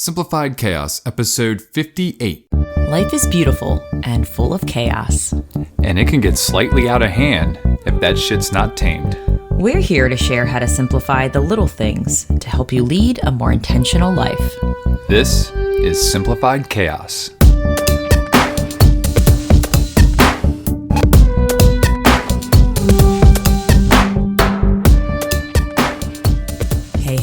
Simplified Chaos, episode 58. Life is beautiful and full of chaos. And it can get slightly out of hand if that shit's not tamed. We're here to share how to simplify the little things to help you lead a more intentional life. This is Simplified Chaos.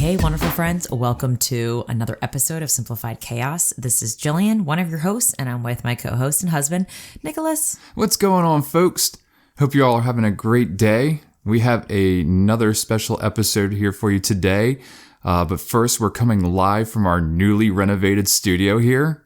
Hey, wonderful friends. Welcome to another episode of Simplified Chaos. This is Jillian, one of your hosts, and I'm with my co-host and husband, Nicholas. What's going on, folks? Hope you all are having a great day. We have another special episode here for you today. But first, we're coming live from our newly renovated studio here,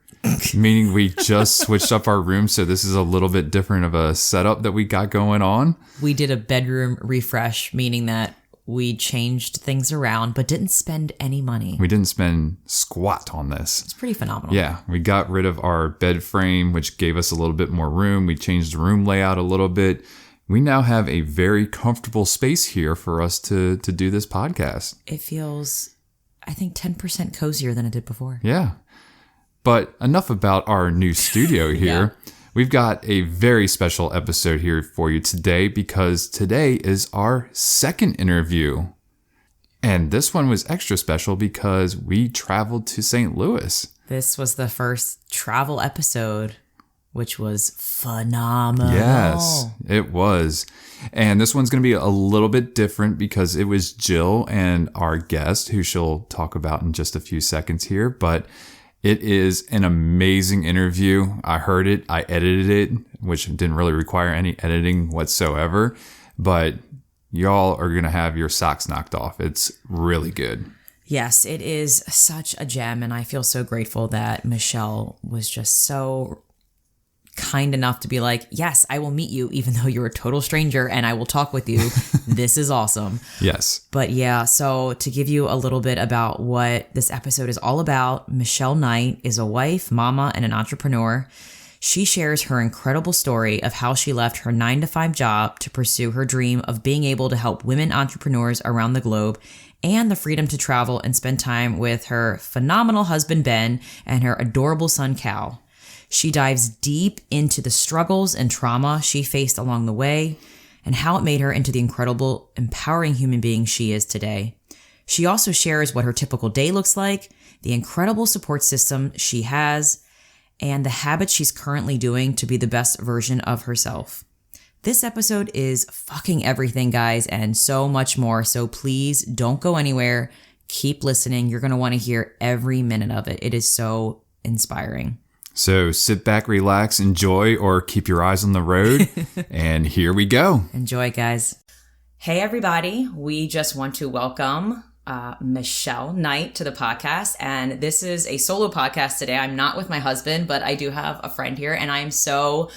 meaning we just switched up our room. So this is a little bit different of a setup that we got going on. We did a bedroom refresh, meaning that we changed things around, but didn't spend any money. We didn't spend squat on this. It's pretty phenomenal. Yeah, we got rid of our bed frame, which gave us a little bit more room. We changed the room layout a little bit. We now have a very comfortable space here for us to do this podcast. It feels, I think, 10% cozier than it did before. Yeah. But enough about our new studio here. Yeah. We've got a very special episode here for you today because today is our second interview. And this one was extra special because we traveled to St. Louis. This was the first travel episode, which was phenomenal. Yes, it was. And this one's going to be a little bit different because it was Jill and our guest, who she'll talk about in just a few seconds here. But it is an amazing interview. I heard it. I edited it, which didn't really require any editing whatsoever. But y'all are going to have your socks knocked off. It's really good. Yes, it is such a gem. And I feel so grateful that Michelle was just so kind enough to be like, yes, I will meet you even though you're a total stranger and I will talk with you. This is awesome. Yes. But yeah, so to give you a little bit about what this episode is all about, Michelle Knight is a wife, mama, and an entrepreneur. She shares her incredible story of how she left her 9-to-5 job to pursue her dream of being able to help women entrepreneurs around the globe and the freedom to travel and spend time with her phenomenal husband, Ben, and her adorable son, Cal. She dives deep into the struggles and trauma she faced along the way and how it made her into the incredible, empowering human being she is today. She also shares what her typical day looks like, the incredible support system she has, and the habits she's currently doing to be the best version of herself. This episode is fucking everything, guys, and so much more. So please don't go anywhere. Keep listening. You're going to want to hear every minute of it. It is so inspiring. So sit back, relax, enjoy, or keep your eyes on the road. And here we go. Enjoy, guys. Hey, everybody. We just want to welcome Michelle Knight to the podcast. And this is a solo podcast today. I'm not with my husband, but I do have a friend here. And I am so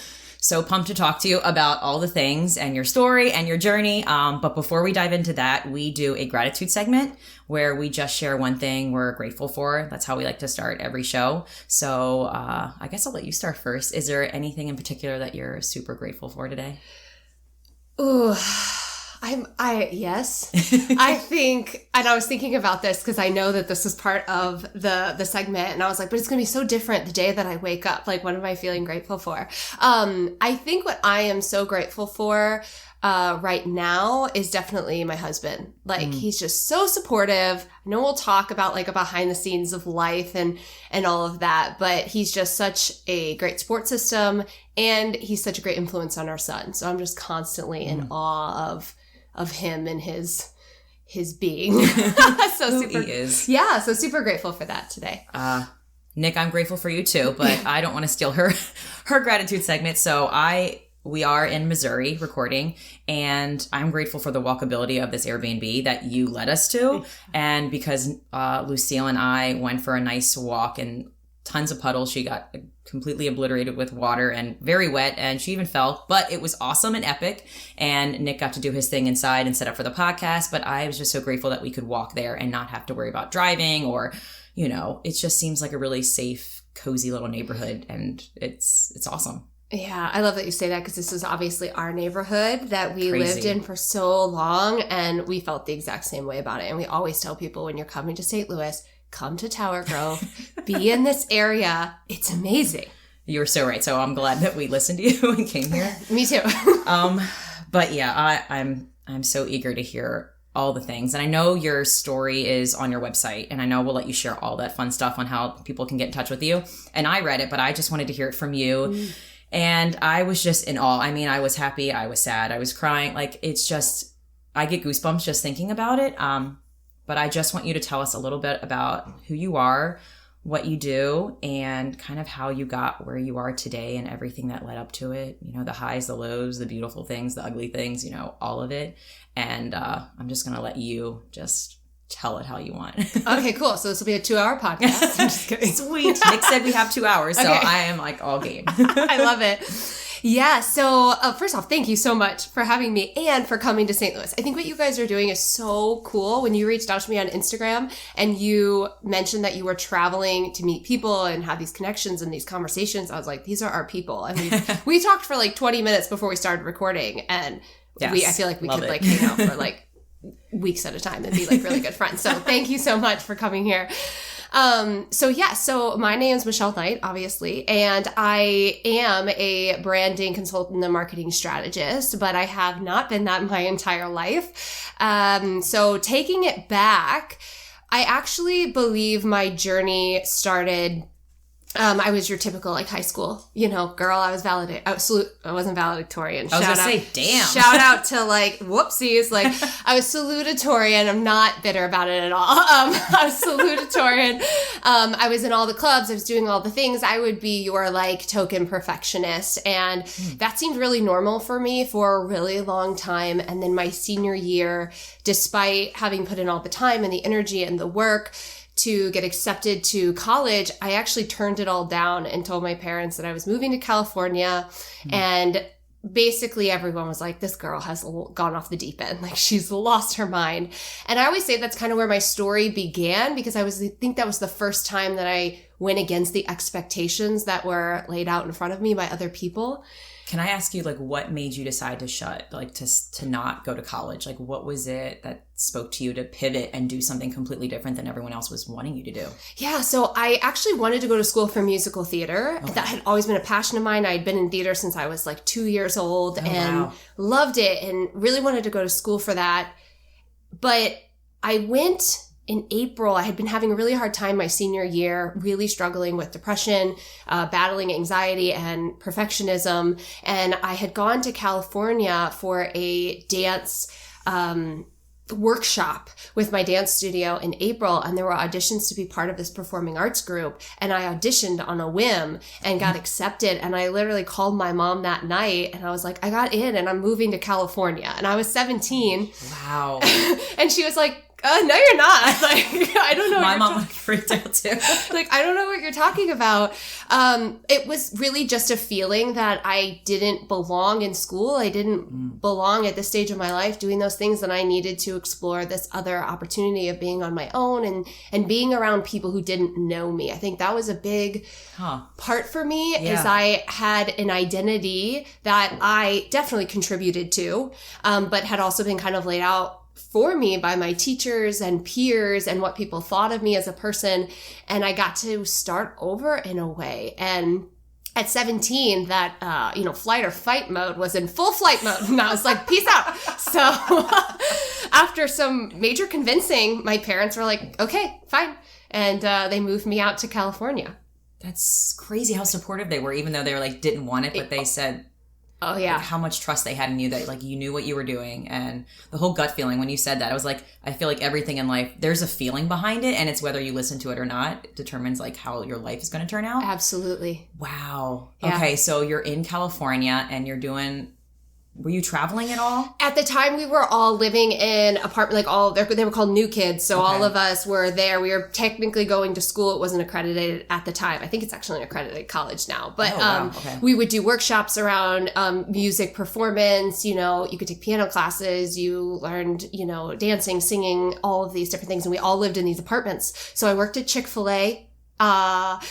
pumped to talk to you about all the things and your story and your journey. But before we dive into that, we do a gratitude segment where we just share one thing we're grateful for. That's how we like to start every show. So I guess I'll let you start first. Is there anything in particular that you're super grateful for today? Ooh, yes. I think, and I was thinking about this because I know that this was part of the segment, and I was like, but it's going to be so different the day that I wake up. Like, what am I feeling grateful for? I think what I am so grateful for right now is definitely my husband. Like, he's just so supportive. I know we'll talk about like a behind the scenes of life and all of that, but he's just such a great support system and he's such a great influence on our son. So I'm just constantly in awe of him and his being. So super, he is. Yeah, so super grateful for that today. Nick, I'm grateful for you too, but I don't want to steal her gratitude segment. So we are in Missouri recording, and I'm grateful for the walkability of this Airbnb that you led us to. And because Lucille and I went for a nice walk and tons of puddles, she got completely obliterated with water and very wet, and she even fell, but it was awesome and epic. And Nick got to do his thing inside and set up for the podcast, but I was just so grateful that we could walk there and not have to worry about driving or, it just seems like a really safe, cozy little neighborhood, and it's awesome. Yeah, I love that you say that because this is obviously our neighborhood that we lived in for so long, and we felt the exact same way about it. And we always tell people when you're coming to St. Louis, come to Tower Grove, be in this area. It's amazing. You're so right. So I'm glad that we listened to you and came here. Me too. But yeah, I'm so eager to hear all the things. And I know your story is on your website, and I know we'll let you share all that fun stuff on how people can get in touch with you. And I read it, but I just wanted to hear it from you. And I was just in awe. I mean, I was happy, I was sad, I was crying. Like, it's just, I get goosebumps just thinking about it. But I just want you to tell us a little bit about who you are, what you do, and kind of how you got where you are today and everything that led up to it. You know, the highs, the lows, the beautiful things, the ugly things, you know, all of it. And I'm just going to let you just tell it how you want. Okay, cool. So this will be a 2-hour podcast. I'm just kidding. Sweet. Nick said we have 2 hours, so okay. I am like all game. I love it. Yeah. So first off, thank you so much for having me and for coming to St. Louis. I think what you guys are doing is so cool. When you reached out to me on Instagram and you mentioned that you were traveling to meet people and have these connections and these conversations, I was like, these are our people. And we talked for like 20 minutes before we started recording, and I feel like we could like hang out for like weeks at a time and be like really good friends. So thank you so much for coming here. So my name is Michelle Knight, obviously, and I am a branding consultant and marketing strategist, but I have not been that my entire life. So taking it back, I actually believe my journey started I was your typical like high school, you know, girl. I was I wasn't valedictorian. I was gonna say, damn. Shout out to like whoopsies. Like I was salutatorian. I'm not bitter about it at all. I was salutatorian. I was in all the clubs. I was doing all the things. I would be your like token perfectionist, and that seemed really normal for me for a really long time. And then my senior year, despite having put in all the time and the energy and the work to get accepted to college, I actually turned it all down and told my parents that I was moving to California. And basically everyone was like, this girl has gone off the deep end. Like she's lost her mind. And I always say that's kind of where my story began, because I think that was the first time that I went against the expectations that were laid out in front of me by other people. Can I ask you, like, what made you decide to not go to college? Like, what was it that spoke to you to pivot and do something completely different than everyone else was wanting you to do? Yeah, so I actually wanted to go to school for musical theater. Okay. That had always been a passion of mine. I had been in theater since I was like 2 years old and loved it and really wanted to go to school for that. But I went in April. I had been having a really hard time my senior year, really struggling with depression, battling anxiety and perfectionism. And I had gone to California for a dance workshop with my dance studio in April, and there were auditions to be part of this performing arts group, and I auditioned on a whim and got accepted. And I literally called my mom that night and I was like, I got in and I'm moving to California. And I was 17. Wow. And she was like, no, you're not. Like, I don't know. My mom would freaked out too. Like, I don't know what you're talking about. It was really just a feeling that I didn't belong in school. I didn't belong at this stage of my life doing those things, that I needed to explore this other opportunity of being on my own and being around people who didn't know me. I think that was a big part for me, is I had an identity that I definitely contributed to, but had also been kind of laid out for me by my teachers and peers and what people thought of me as a person. And I got to start over in a way. And at 17, that, flight or fight mode was in full flight mode. And I was like, peace out. So after some major convincing, my parents were like, okay, fine. And they moved me out to California. That's crazy how supportive they were, even though they were like, didn't want it, but they said, oh yeah, like, how much trust they had in you, that like you knew what you were doing. And the whole gut feeling when you said that, I was like, I feel like everything in life, there's a feeling behind it, and it's whether you listen to it or not, it determines like how your life is going to turn out. Absolutely. Wow. Yeah. Okay, so you're in California and you're doing, were you traveling at all? At the time, we were all living in apartment, they were called new kids. So all of us were there. We were technically going to school. It wasn't accredited at the time. I think it's actually an accredited college now. But we would do workshops around music performance. You know, you could take piano classes. You learned, dancing, singing, all of these different things. And we all lived in these apartments. So I worked at Chick-fil-A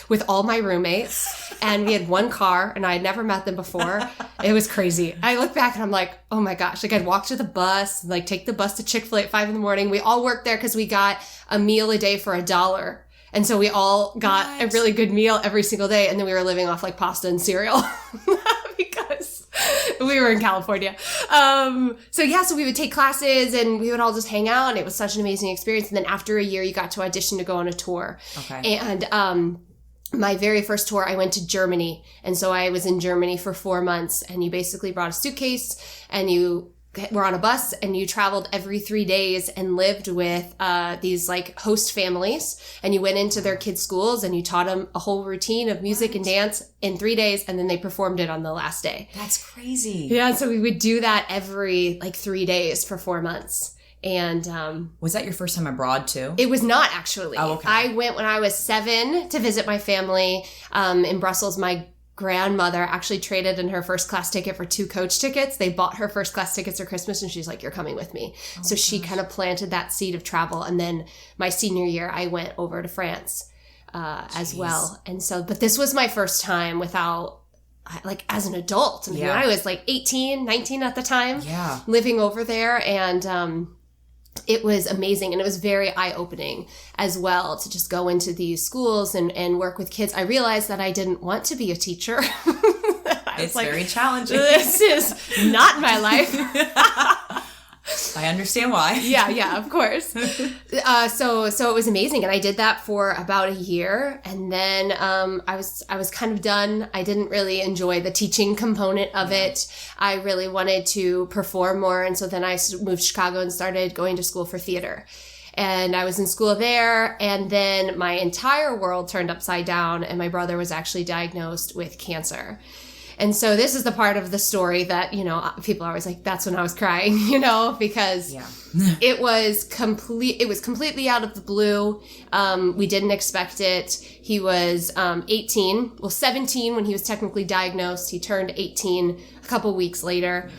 with all my roommates, and we had one car, and I had never met them before. It was crazy. I look back and I'm like, oh my gosh, like I'd walk to the bus, like take the bus to Chick-fil-A at 5 a.m. We all worked there because we got a meal a day for $1. And so we all got a really good meal every single day. And then we were living off like pasta and cereal because we were in California. So we would take classes and we would all just hang out. And it was such an amazing experience. And then after a year, you got to audition to go on a tour. Okay. And my very first tour, I went to Germany. And so I was in Germany for 4 months. And you basically brought a suitcase and you were on a bus and you traveled every 3 days and lived with these like host families, and you went into their kids' schools and you taught them a whole routine of music and dance in 3 days, and then they performed it on the last day. That's crazy. Yeah, so we would do that every like 3 days for 4 months. And was that your first time abroad too? It was not, actually. Oh, okay. I went when I was 7 to visit my family in Brussels. My grandmother actually traded in her first class ticket for 2 coach tickets. They bought her first class tickets for Christmas, and she's like, "You're coming with me." So she kind of planted that seed of travel. And then my senior year, I went over to France as well. And so, but this was my first time without, like, as an adult. I mean, I was like 18, 19 at the time, living over there. And it was amazing. And it was very eye-opening as well to just go into these schools and work with kids. I realized that I didn't want to be a teacher. It's like, very challenging. This is not my life. I understand why. Yeah, of course. So it was amazing. And I did that for about a year. And then I was kind of done. I didn't really enjoy the teaching component of it. I really wanted to perform more. And so then I moved to Chicago and started going to school for theater. And I was in school there. And then my entire world turned upside down. And my brother was actually diagnosed with cancer. And so this is the part of the story that, you know, people are always like, that's when I was crying, you know, because it was completely out of the blue. We didn't expect it. He was 17 when he was technically diagnosed. He turned 18 a couple weeks later.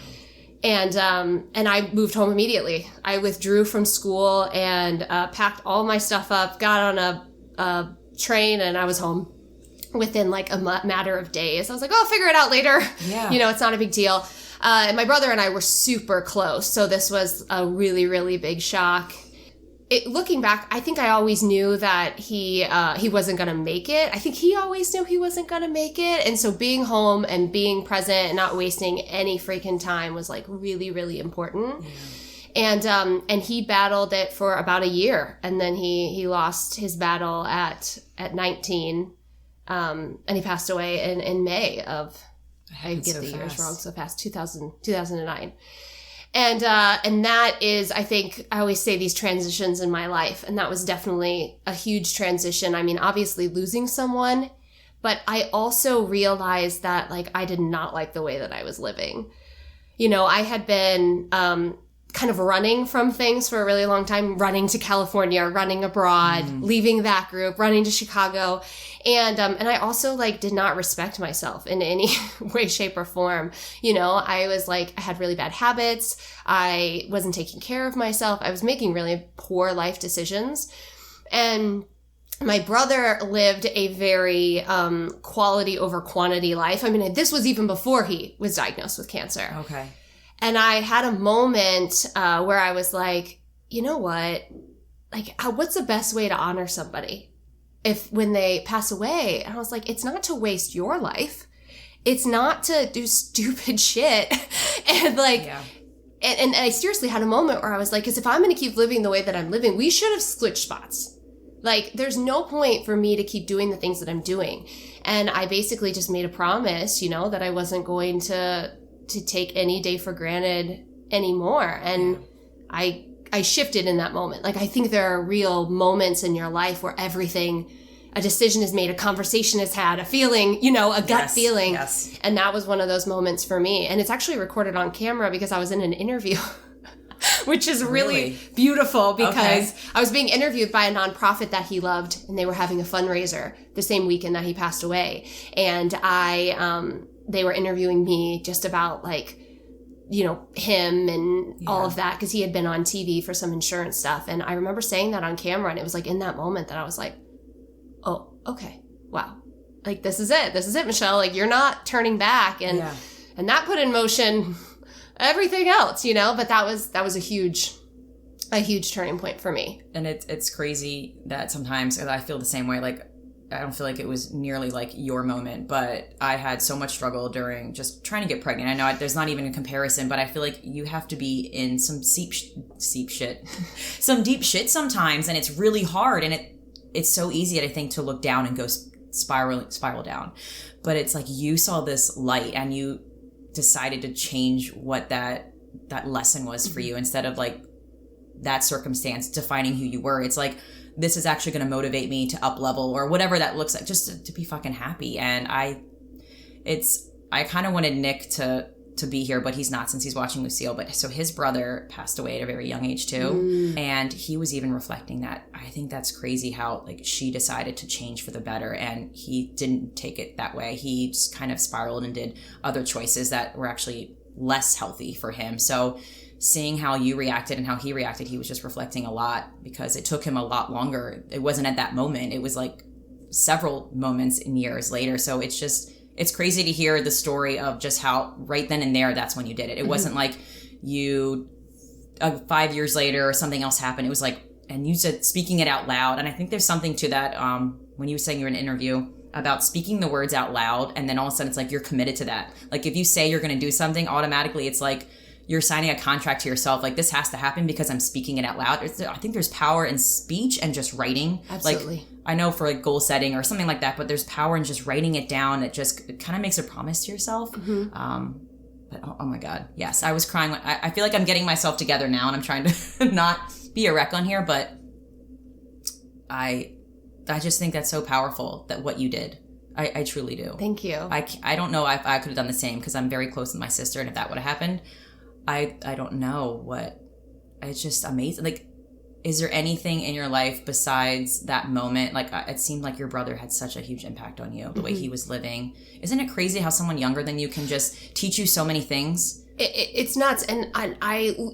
And I moved home immediately. I withdrew from school and packed all my stuff up, got on a train, and I was home within like a matter of days. I was like, oh, I'll figure it out later. Yeah. You know, it's not a big deal. And my brother and I were super close. So this was a really, really big shock. Looking back, I think I always knew that he wasn't going to make it. I think he always knew he wasn't going to make it. And so being home and being present and not wasting any freaking time was like really, really important. Yeah. And he battled it for about a year. And then he lost his battle at 19. And he passed away in May of, I get the years wrong, so fast, 2009. And that is, I think, I always say these transitions in my life, and that was definitely a huge transition. I mean, obviously losing someone, but I also realized that, like, I did not like the way that I was living. You know, I had been, kind of running from things for a really long time, running to California, running abroad, leaving that group, running to Chicago. And I also like did not respect myself in any way, shape, or form. You know, I was like, I had really bad habits. I wasn't taking care of myself. I was making really poor life decisions. And my brother lived a very quality over quantity life. I mean, this was even before he was diagnosed with cancer. Okay. And I had a moment where I was like, you know what? Like, what's the best way to honor somebody when they pass away? And I was like, it's not to waste your life. It's not to do stupid shit. And like, and I seriously had a moment where I was like, because if I'm going to keep living the way that I'm living, we should have switched spots. Like, there's no point for me to keep doing the things that I'm doing. And I basically just made a promise, you know, that I wasn't going to take any day for granted anymore. And I shifted in that moment. Like, I think there are real moments in your life where a decision is made, a conversation is had, a feeling, you know, a gut feeling. Yes. And that was one of those moments for me. And it's actually recorded on camera because I was in an interview, which is really beautiful because I was being interviewed by a nonprofit that he loved, and they were having a fundraiser the same weekend that he passed away. And they were interviewing me just about, like, you know, him and all of that, because he had been on TV for some insurance stuff. And I remember saying that on camera, and it was like in that moment that I was like, oh, okay, wow. Like, this is it, Michelle. Like, you're not turning back. And that put in motion everything else, you know. But that was a huge a huge turning point for me. And it's crazy that sometimes I feel the same way. Like, I don't feel like it was nearly like your moment, but I had so much struggle during just trying to get pregnant. I know there's not even a comparison, but I feel like you have to be in some deep shit sometimes, and it's really hard. And it's so easy, I think, to look down and go spiral down. But it's like you saw this light and you decided to change what that lesson was for you, instead of like that circumstance defining who you were. It's like, this is actually going to motivate me to up level, or whatever that looks like, just to be fucking happy. And I kind of wanted Nick to be here, but he's not, since he's watching Lucille. But so his brother passed away at a very young age too. And he was even reflecting that. I think that's crazy how like she decided to change for the better, and he didn't take it that way. He just kind of spiraled and did other choices that were actually less healthy for him. So seeing how you reacted and how he reacted, he was just reflecting a lot, because it took him a lot longer. It wasn't at that moment. It was like several moments and years later. So it's crazy to hear the story of just how right then and there, that's when you did it. It wasn't like you, 5 years later or something else happened. It was like, and you said speaking it out loud. And I think there's something to that when you were saying you're in an interview about speaking the words out loud. And then all of a sudden it's like, you're committed to that. Like if you say you're going to do something, automatically it's like, you're signing a contract to yourself. Like, this has to happen because I'm speaking it out loud. I think there's power in speech and just writing. Absolutely. Like, I know for like goal setting or something like that, but there's power in just writing it down. It kind of makes a promise to yourself. But oh my God. Yes. I was crying. I feel like I'm getting myself together now, and I'm trying to not be a wreck on here, but I just think that's so powerful, that what you did. I truly do. Thank you. I don't know if I could have done the same, because I'm very close with my sister, and if that would have happened, I don't know what. It's just amazing. Like, is there anything in your life besides that moment? Like, it seemed like your brother had such a huge impact on you, the way he was living. Isn't it crazy how someone younger than you can just teach you so many things? It's nuts. And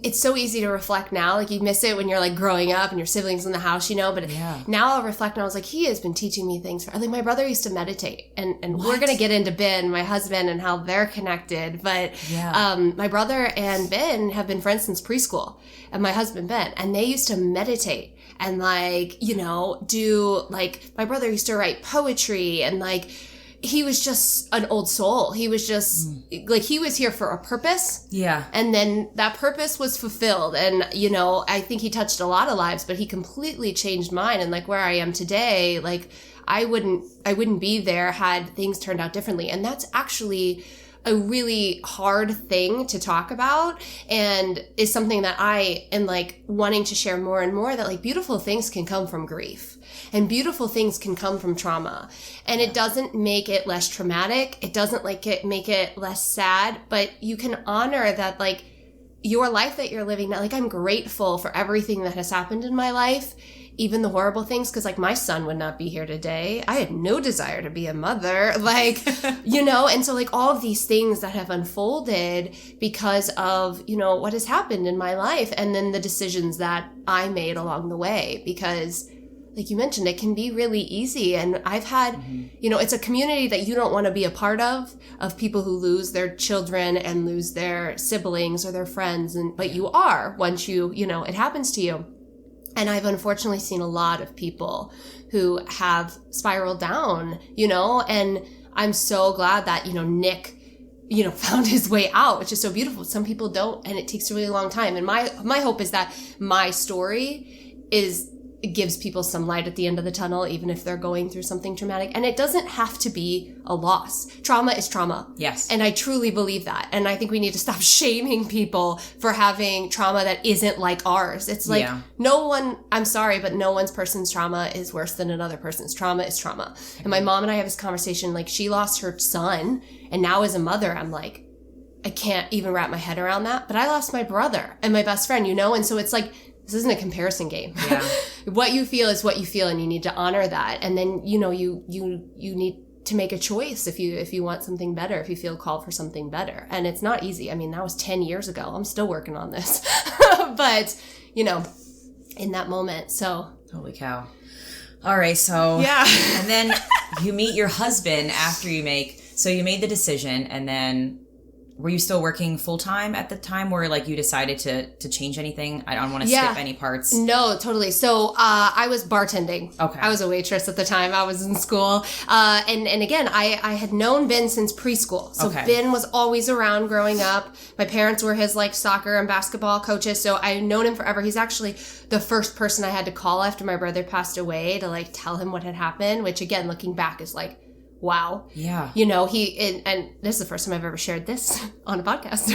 it's so easy to reflect now. Like, you miss it when you're like growing up and your siblings in the house, you know, but now I'll reflect and I was like, he has been teaching me things. Like, my brother used to meditate, and we're going to get into Ben, my husband, and how they're connected. But my brother and Ben have been friends since preschool, and my husband, Ben, and they used to meditate and like, you know, do like, my brother used to write poetry, and like, he was just an old soul. He was just like, he was here for a purpose. Yeah. And then that purpose was fulfilled. And, you know, I think he touched a lot of lives, but he completely changed mine. And like, where I am today, like, I wouldn't be there had things turned out differently. And that's actually a really hard thing to talk about, and is something that I am like wanting to share more and more, that like beautiful things can come from grief. And beautiful things can come from trauma. And it doesn't make it less traumatic. It doesn't make it less sad. But you can honor that, like, your life that you're living now. Like, I'm grateful for everything that has happened in my life, even the horrible things. Because, like, my son would not be here today. I had no desire to be a mother. Like, you know, and so, like, all of these things that have unfolded because of, you know, what has happened in my life. And then the decisions that I made along the way. Because, like you mentioned, it can be really easy. And I've had, you know, it's a community that you don't want to be a part of people who lose their children and lose their siblings or their friends. But you are, once you know, it happens to you. And I've unfortunately seen a lot of people who have spiraled down, you know, and I'm so glad that, you know, Nick, you know, found his way out, which is so beautiful. Some people don't, and it takes a really long time. And my hope is that my story it gives people some light at the end of the tunnel, even if they're going through something traumatic. And it doesn't have to be a loss. Trauma is trauma. Yes. And I truly believe that. And I think we need to stop shaming people for having trauma that isn't like ours. It's like, I'm sorry, but no one's person's trauma is worse than another person's. Trauma is trauma. And my mom and I have this conversation, like, she lost her son, and now as a mother, I'm like, I can't even wrap my head around that. But I lost my brother and my best friend, you know? And so it's like, this isn't a comparison game. Yeah. What you feel is what you feel, and you need to honor that. And then, you know, you need to make a choice if you want something better, if you feel called for something better. And it's not easy. I mean, that was 10 years ago. I'm still working on this. But, you know, in that moment. So. Holy cow. All right. So. Yeah. And then you meet your husband after you made the decision, and then were you still working full time at the time where like you decided to change anything? I don't want to skip any parts. No, totally. So I was bartending. Okay. I was a waitress at the time. I was in school. And again, I had known Ben since preschool. So Ben was always around growing up. My parents were his like soccer and basketball coaches. So I've known him forever. He's actually the first person I had to call after my brother passed away to like tell him what had happened, which again, looking back is like, wow. Yeah. You know, and this is the first time I've ever shared this on a podcast.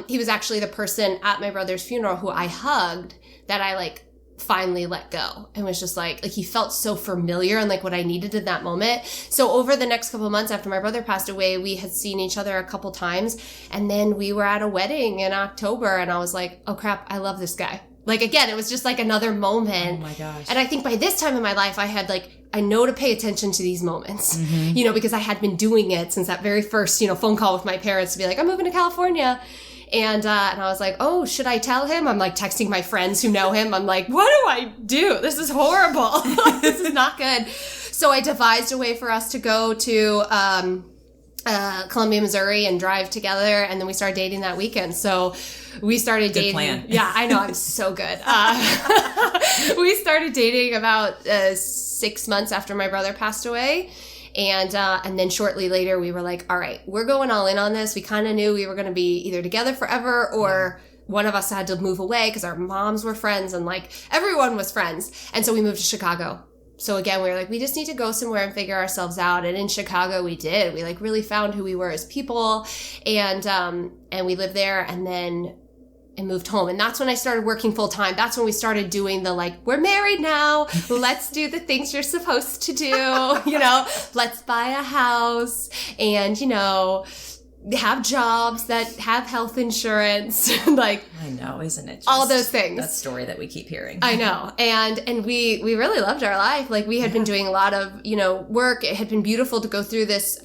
He was actually the person at my brother's funeral who I hugged that I like finally let go and was just like he felt so familiar and like what I needed in that moment. So over the next couple of months after my brother passed away, we had seen each other a couple times, and then we were at a wedding in October, and I was like, oh crap, I love this guy. Like, again, it was just like another moment. Oh my gosh. And I think by this time in my life, I had like, I know to pay attention to these moments, you know, because I had been doing it since that very first, you know, phone call with my parents to be like, I'm moving to California. And I was like, oh, should I tell him? I'm like texting my friends who know him. I'm like, what do I do? This is horrible. This is not good. So I devised a way for us to go to, Columbia, Missouri and drive together. And then we started dating that weekend. So we started dating. Good plan. Yeah, I know. I'm so good. We started dating about 6 months after my brother passed away. And then shortly later, we were like, all right, we're going all in on this. We kind of knew we were going to be either together forever or one of us had to move away because our moms were friends and like everyone was friends. And so we moved to Chicago. So again, we were like, we just need to go somewhere and figure ourselves out. And in Chicago, we did. We like really found who we were as people, and we lived there, and then and moved home. And that's when I started working full time. That's when we started doing the like, we're married now. Let's do the things you're supposed to do. You know, let's buy a house and, you know, have jobs that have health insurance. Like, I know, isn't it just all those things? That story that we keep hearing. I know. And we really loved our life. Like, we had been doing a lot of, you know, work. It had been beautiful to go through this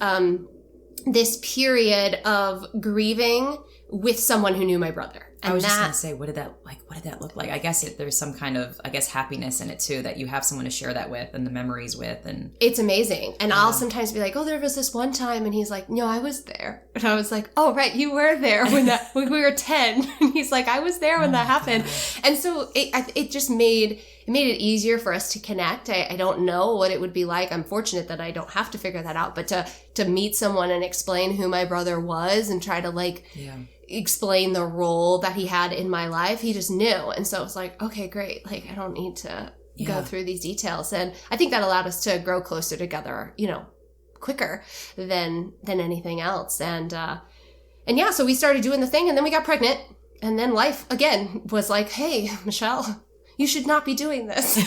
this period of grieving with someone who knew my brother. And I was just going to say, what did that look like? I guess there's some kind of, happiness in it too, that you have someone to share that with and the memories with. And it's amazing. And I'll sometimes be like, oh, there was this one time. And he's like, no, I was there. And I was like, oh, right. You were there when when we were 10. And he's like, I was there when that happened. God. And so it just made it easier for us to connect. I don't know what it would be like. I'm fortunate that I don't have to figure that out, but to meet someone and explain who my brother was and try to explain the role that he had in my life, he just knew. And so it was like, okay, great. Like, I don't need to go through these details. And I think that allowed us to grow closer together, you know, quicker than anything else. And yeah, so we started doing the thing, and then we got pregnant, and then life again was like, hey, Michelle, you should not be doing this.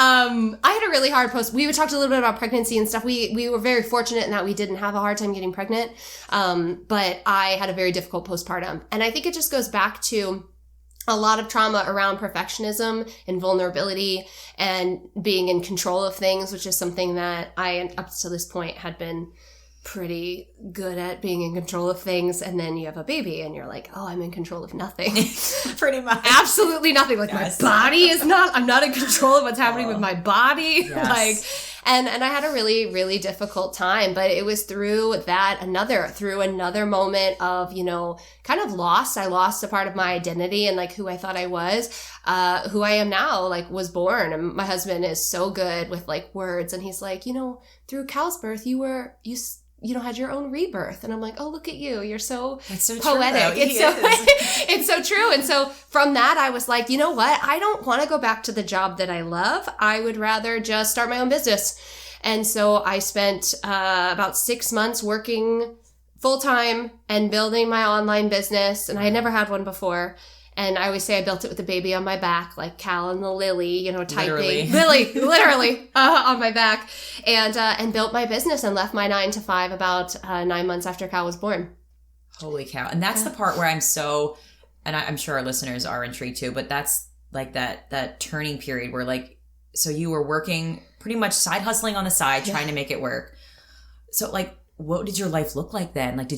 I had a really hard post. We talked a little bit about pregnancy and stuff. We were very fortunate in that we didn't have a hard time getting pregnant. But I had a very difficult postpartum. And I think it just goes back to a lot of trauma around perfectionism and vulnerability and being in control of things, which is something that I, up to this point, had been pretty good at, being in control of things. And then you have a baby and you're like, oh, I'm in control of nothing. Pretty much. Absolutely nothing. Like, my body is not, I'm not in control of what's happening with my body. Yes. Like, and I had a really, really difficult time, but it was through another moment of, you know, kind of loss. I lost a part of my identity and like who I thought I was, who I am now, like, was born. And my husband is so good with like words. And he's like, you know, through Cal's birth, you had your own rebirth. And I'm like, oh, look at you. You're so poetic. It's so true. And so from that, I was like, you know what? I don't want to go back to the job that I love. I would rather just start my own business. And so I spent about 6 months working full time and building my online business. And I had never had one before. And I always say I built it with a baby on my back, like Cal and the Lily, you know, typing. Literally on my back. And built my business and left my 9 to 5 about 9 months after Cal was born. Holy cow. And that's the part where I'm sure our listeners are intrigued too, but that's like that turning period where like, so you were working pretty much side hustling on the side, trying to make it work. So like, what did your life look like then? Like,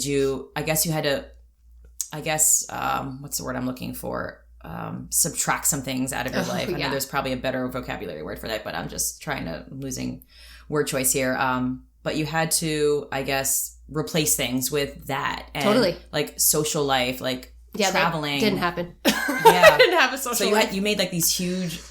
what's the word I'm looking for? Subtract some things out of your life. I know there's probably a better vocabulary word for that, but I'm just losing word choice here. but you had to, I guess, replace things with that. And Totally. Like social life, like traveling. Didn't happen. Yeah. I didn't have a social life. You made like these huge,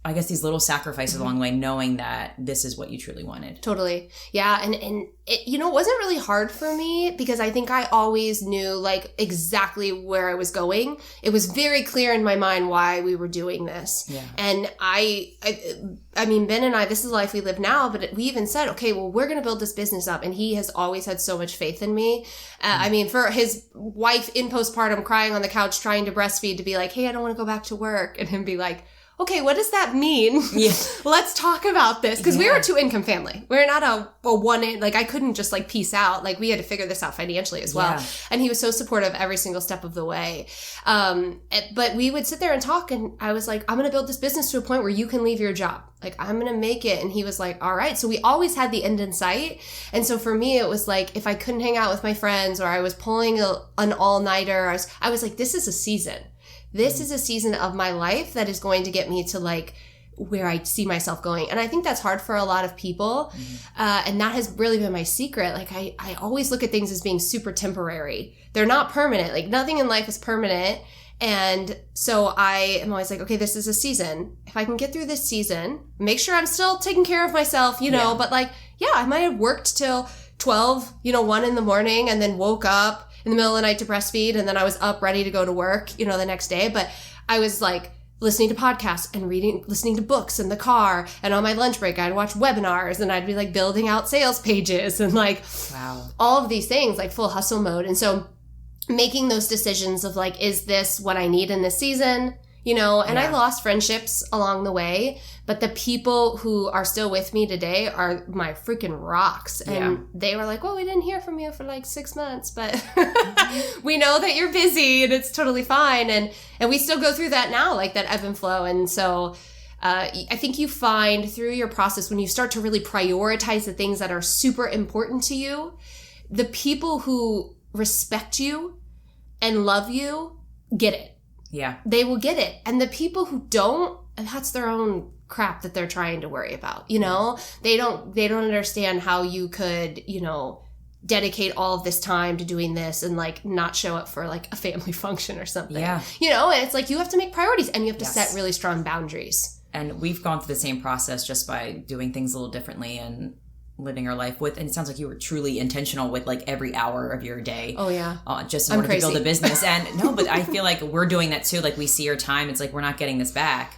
I guess, these little sacrifices along the way, knowing that this is what you truly wanted. Totally. Yeah. And it, it wasn't really hard for me because I think I always knew like exactly where I was going. It was very clear in my mind why we were doing this. Yeah. And I mean, Ben and I, this is the life we live now, but we even said, okay, well, we're going to build this business up. And he has always had so much faith in me. I mean, for his wife in postpartum crying on the couch, trying to breastfeed, to be like, hey, I don't want to go back to work. And him be like, okay, what does that mean? Yeah. Let's talk about this. Because we were a 2-income family. We're not a one, like I couldn't just like peace out. Like we had to figure this out financially as well. Yeah. And he was so supportive every single step of the way. But we would sit there and talk, and I was like, I'm going to build this business to a point where you can leave your job. Like, I'm going to make it. And he was like, all right. So we always had the end in sight. And so for me, it was like, if I couldn't hang out with my friends, or I was pulling an all-nighter, I was like, this is a season. This is a season of my life that is going to get me to like where I see myself going. And I think that's hard for a lot of people. And that has really been my secret. Like I always look at things as being super temporary. They're not permanent. Like nothing in life is permanent. And so I am always like, okay, this is a season. If I can get through this season, make sure I'm still taking care of myself, but like, yeah, I might have worked till 12, 1 in the morning, and then woke up in the middle of the night to breastfeed. And then I was up ready to go to work, the next day. But I was like listening to podcasts and listening to books in the car. And on my lunch break, I'd watch webinars, and I'd be like building out sales pages and like all of these things, like full hustle mode. And so making those decisions of like, is this what I need in this season? I lost friendships along the way, but the people who are still with me today are my freaking rocks. And they were like, well, we didn't hear from you for like 6 months, but we know that you're busy and it's totally fine. And we still go through that now, like that ebb and flow. And so I think you find through your process, when you start to really prioritize the things that are super important to you, the people who respect you and love you get it. Yeah. They will get it. And the people who don't, that's their own crap that they're trying to worry about. They don't understand how you could, dedicate all of this time to doing this and like not show up for like a family function or something. Yeah. And it's like you have to make priorities, and you have to set really strong boundaries. And we've gone through the same process just by doing things a little differently and living our life with, and it sounds like you were truly intentional with like every hour of your day. Oh yeah. Just in order to build a business. And no, but I feel like we're doing that too. Like we see our time. It's like, we're not getting this back,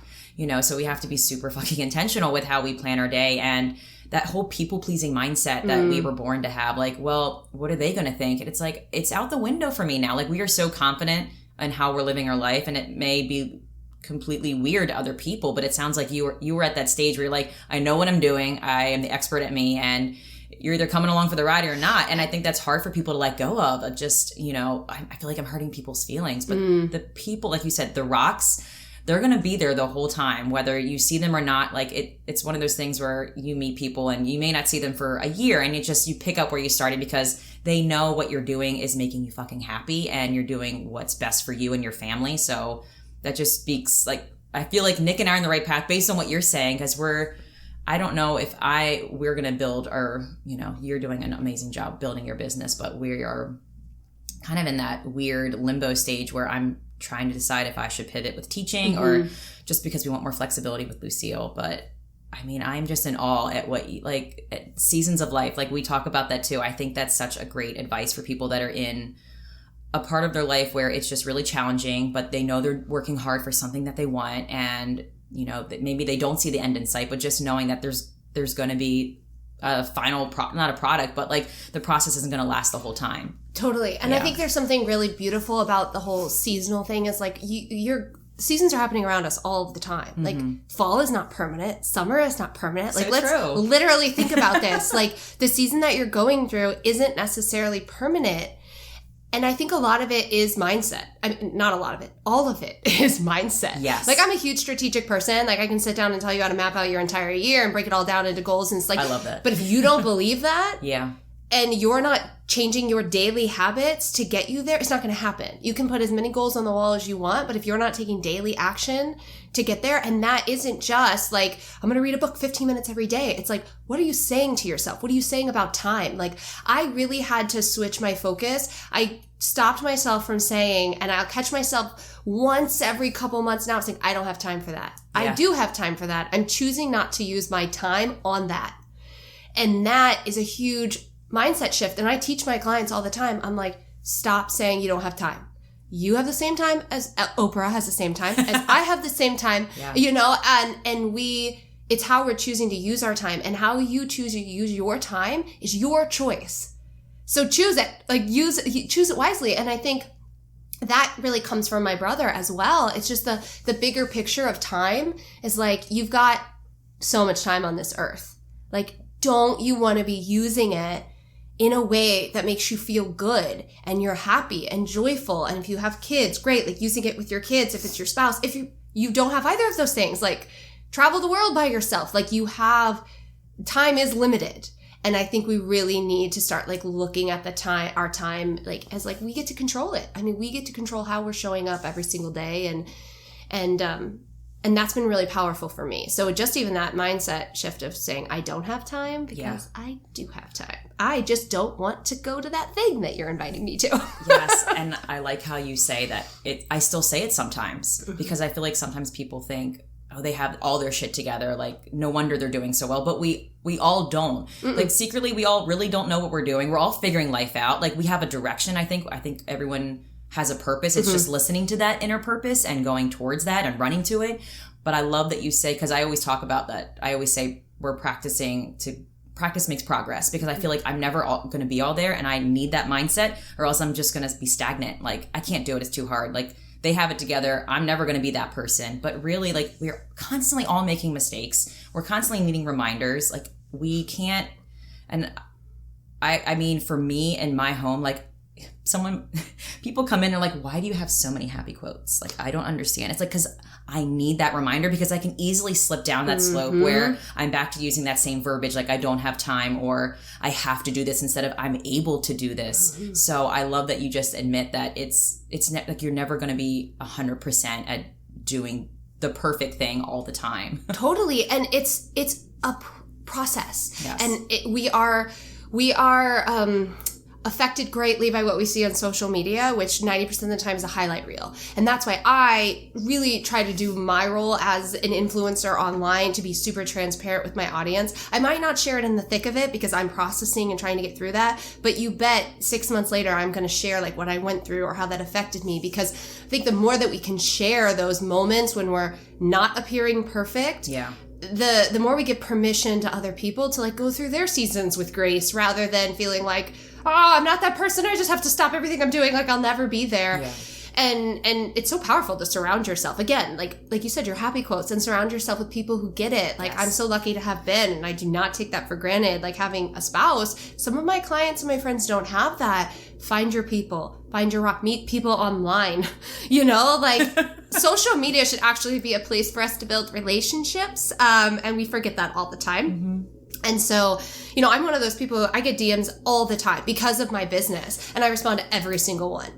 so we have to be super fucking intentional with how we plan our day. And that whole people pleasing mindset that we were born to have, like, well, what are they going to think? And it's like, it's out the window for me now. Like we are so confident in how we're living our life, and it may be completely weird to other people, but it sounds like you were at that stage where you're like, I know what I'm doing, I am the expert at me, and you're either coming along for the ride or not. And I think that's hard for people to let go of just, I feel like I'm hurting people's feelings, but the people, like you said, the rocks, they're going to be there the whole time, whether you see them or not. Like it's one of those things where you meet people and you may not see them for a year, and you pick up where you started because they know what you're doing is making you fucking happy, and you're doing what's best for you and your family. So that just speaks, like, I feel like Nick and I are on the right path based on what you're saying, because I don't know if we're going to build, or, you're doing an amazing job building your business, but we are kind of in that weird limbo stage where I'm trying to decide if I should pivot with teaching or just because we want more flexibility with Lucille. But I mean, I'm just in awe at at seasons of life. Like we talk about that too. I think that's such a great advice for people that are in a part of their life where it's just really challenging, but they know they're working hard for something that they want, and that maybe they don't see the end in sight, but just knowing that there's going to be a final not a product, but like the process isn't going to last the whole time. Totally. And I think there's something really beautiful about the whole seasonal thing, is like your seasons are happening around us all of the time. Like fall is not permanent. Summer is not permanent. Like let's literally think about this. Like the season that you're going through isn't necessarily permanent. And I think a lot of it is mindset. I mean, not a lot of it. All of it is mindset. Yes. Like I'm a huge strategic person. Like I can sit down and tell you how to map out your entire year and break it all down into goals. And it's like, I love that. But if you don't believe that, and you're not changing your daily habits to get you there, it's not going to happen. You can put as many goals on the wall as you want, but if you're not taking daily action to get there, and that isn't just like, I'm going to read a book 15 minutes every day. It's like, what are you saying to yourself? What are you saying about time? Like, I really had to switch my focus. I stopped myself from saying, and I'll catch myself once every couple months now saying, I don't have time for that. Yeah. I do have time for that. I'm choosing not to use my time on that. And that is a huge mindset shift. And I teach my clients all the time. I'm like, stop saying you don't have time. You have the same time as Oprah has the same time as I have the same time, you know, and it's how we're choosing to use our time, and how you choose to use your time is your choice. So choose it, like choose it wisely. And I think that really comes from my brother as well. It's just the bigger picture of time is like, you've got so much time on this earth. Like, don't you want to be using it in a way that makes you feel good and you're happy and joyful? And if you have kids, great, like using it with your kids. If it's your spouse, if you don't have either of those things, like travel the world by yourself. Like, time is limited. And I think we really need to start like looking at our time, like as like we get to control it. I mean, we get to control how we're showing up every single day, and that's been really powerful for me. So just even that mindset shift of saying, I don't have time, because I do have time. I just don't want to go to that thing that you're inviting me to. Yes, and I like how you say that. I still say it sometimes, because I feel like sometimes people think, oh, they have all their shit together. Like, no wonder they're doing so well. But we all don't. Like, secretly, we all really don't know what we're doing. We're all figuring life out. Like, we have a direction, I think everyone has a purpose. It's just listening to that inner purpose and going towards that and running to it. But I love that you say, because I always talk about that. I always say practice makes progress, because I feel like I'm never going to be all there, and I need that mindset, or else I'm just going to be stagnant. Like, I can't do it. It's too hard. Like, they have it together. I'm never going to be that person. But really, like, we're constantly all making mistakes. We're constantly needing reminders. Like, we can't. And I mean, for me in my home, like, people come in and are like, why do you have so many happy quotes? Like, I don't understand. It's like, because I need that reminder, because I can easily slip down that slope where I'm back to using that same verbiage, like I don't have time, or I have to do this, instead of I'm able to do this. So I love that you just admit that it's like you're never going to be 100% at doing the perfect thing all the time. Totally. And it's a process. Yes. And we are affected greatly by what we see on social media, which 90% of the time is a highlight reel. And that's why I really try to do my role as an influencer online to be super transparent with my audience. I might not share it in the thick of it because I'm processing and trying to get through that, but you bet 6 months later I'm going to share like what I went through or how that affected me, because I think the more that we can share those moments when we're not appearing perfect, the more we give permission to other people to like go through their seasons with grace, rather than feeling like, oh, I'm not that person, I just have to stop everything I'm doing, like I'll never be there. And it's so powerful to surround yourself, again, like you said, your happy quotes, and surround yourself with people who get it. Like, I'm so lucky to have been, and I do not take that for granted, like having a spouse. Some of my clients and my friends don't have that. Find your people, find your rock, meet people online, you know, like social media should actually be a place for us to build relationships. And we forget that all the time. And so, you know, I'm one of those people, I get DMs all the time because of my business, and I respond to every single one.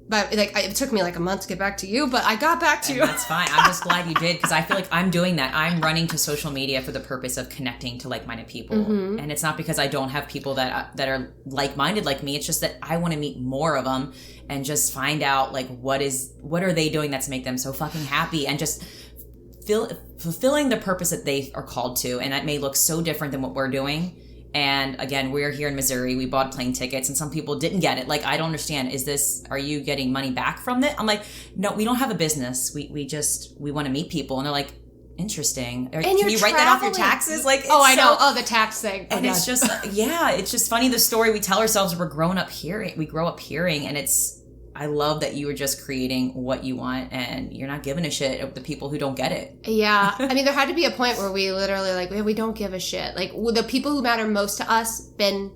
But like, it took me like a month to get back to you, but I got back to you. That's fine. I'm just glad you did, because I feel like I'm doing that. I'm running to social media for the purpose of connecting to like-minded people. And it's not because I don't have people that are like-minded like me. It's just that I want to meet more of them and just find out like what are they doing that's make them so fucking happy, and just fulfilling the purpose that they are called to. And that may look so different than what we're doing. And again, we're here in Missouri. We bought plane tickets, and some people didn't get it. Like, I don't understand. Are you getting money back from it? I'm like, no, we don't have a business. We want to meet people. And they're like, interesting. And can you write that off your taxes? Like, I know. Oh, the tax thing. And it's just, it's just funny, the story we tell ourselves. We grow up hearing, and I love that you are just creating what you want, and you're not giving a shit of the people who don't get it. Yeah. I mean, there had to be a point where we literally like, we don't give a shit. Like, the people who matter most to us, Ben,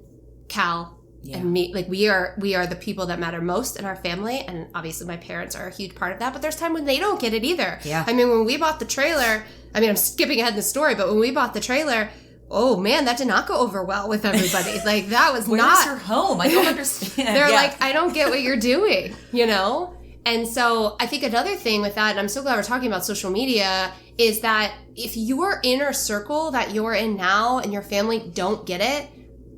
Cal, and me, like we are the people that matter most in our family. And obviously my parents are a huge part of that, but there's time when they don't get it either. Yeah. I mean, when we bought the trailer, I mean, I'm skipping ahead in the story, but when we bought the trailer, oh man, that did not go over well with everybody. Like that was Where's not her home? I don't understand. They're like, I don't get what you're doing, you know? And so I think another thing with that, and I'm so glad we're talking about social media, is that if your inner circle that you're in now and your family don't get it,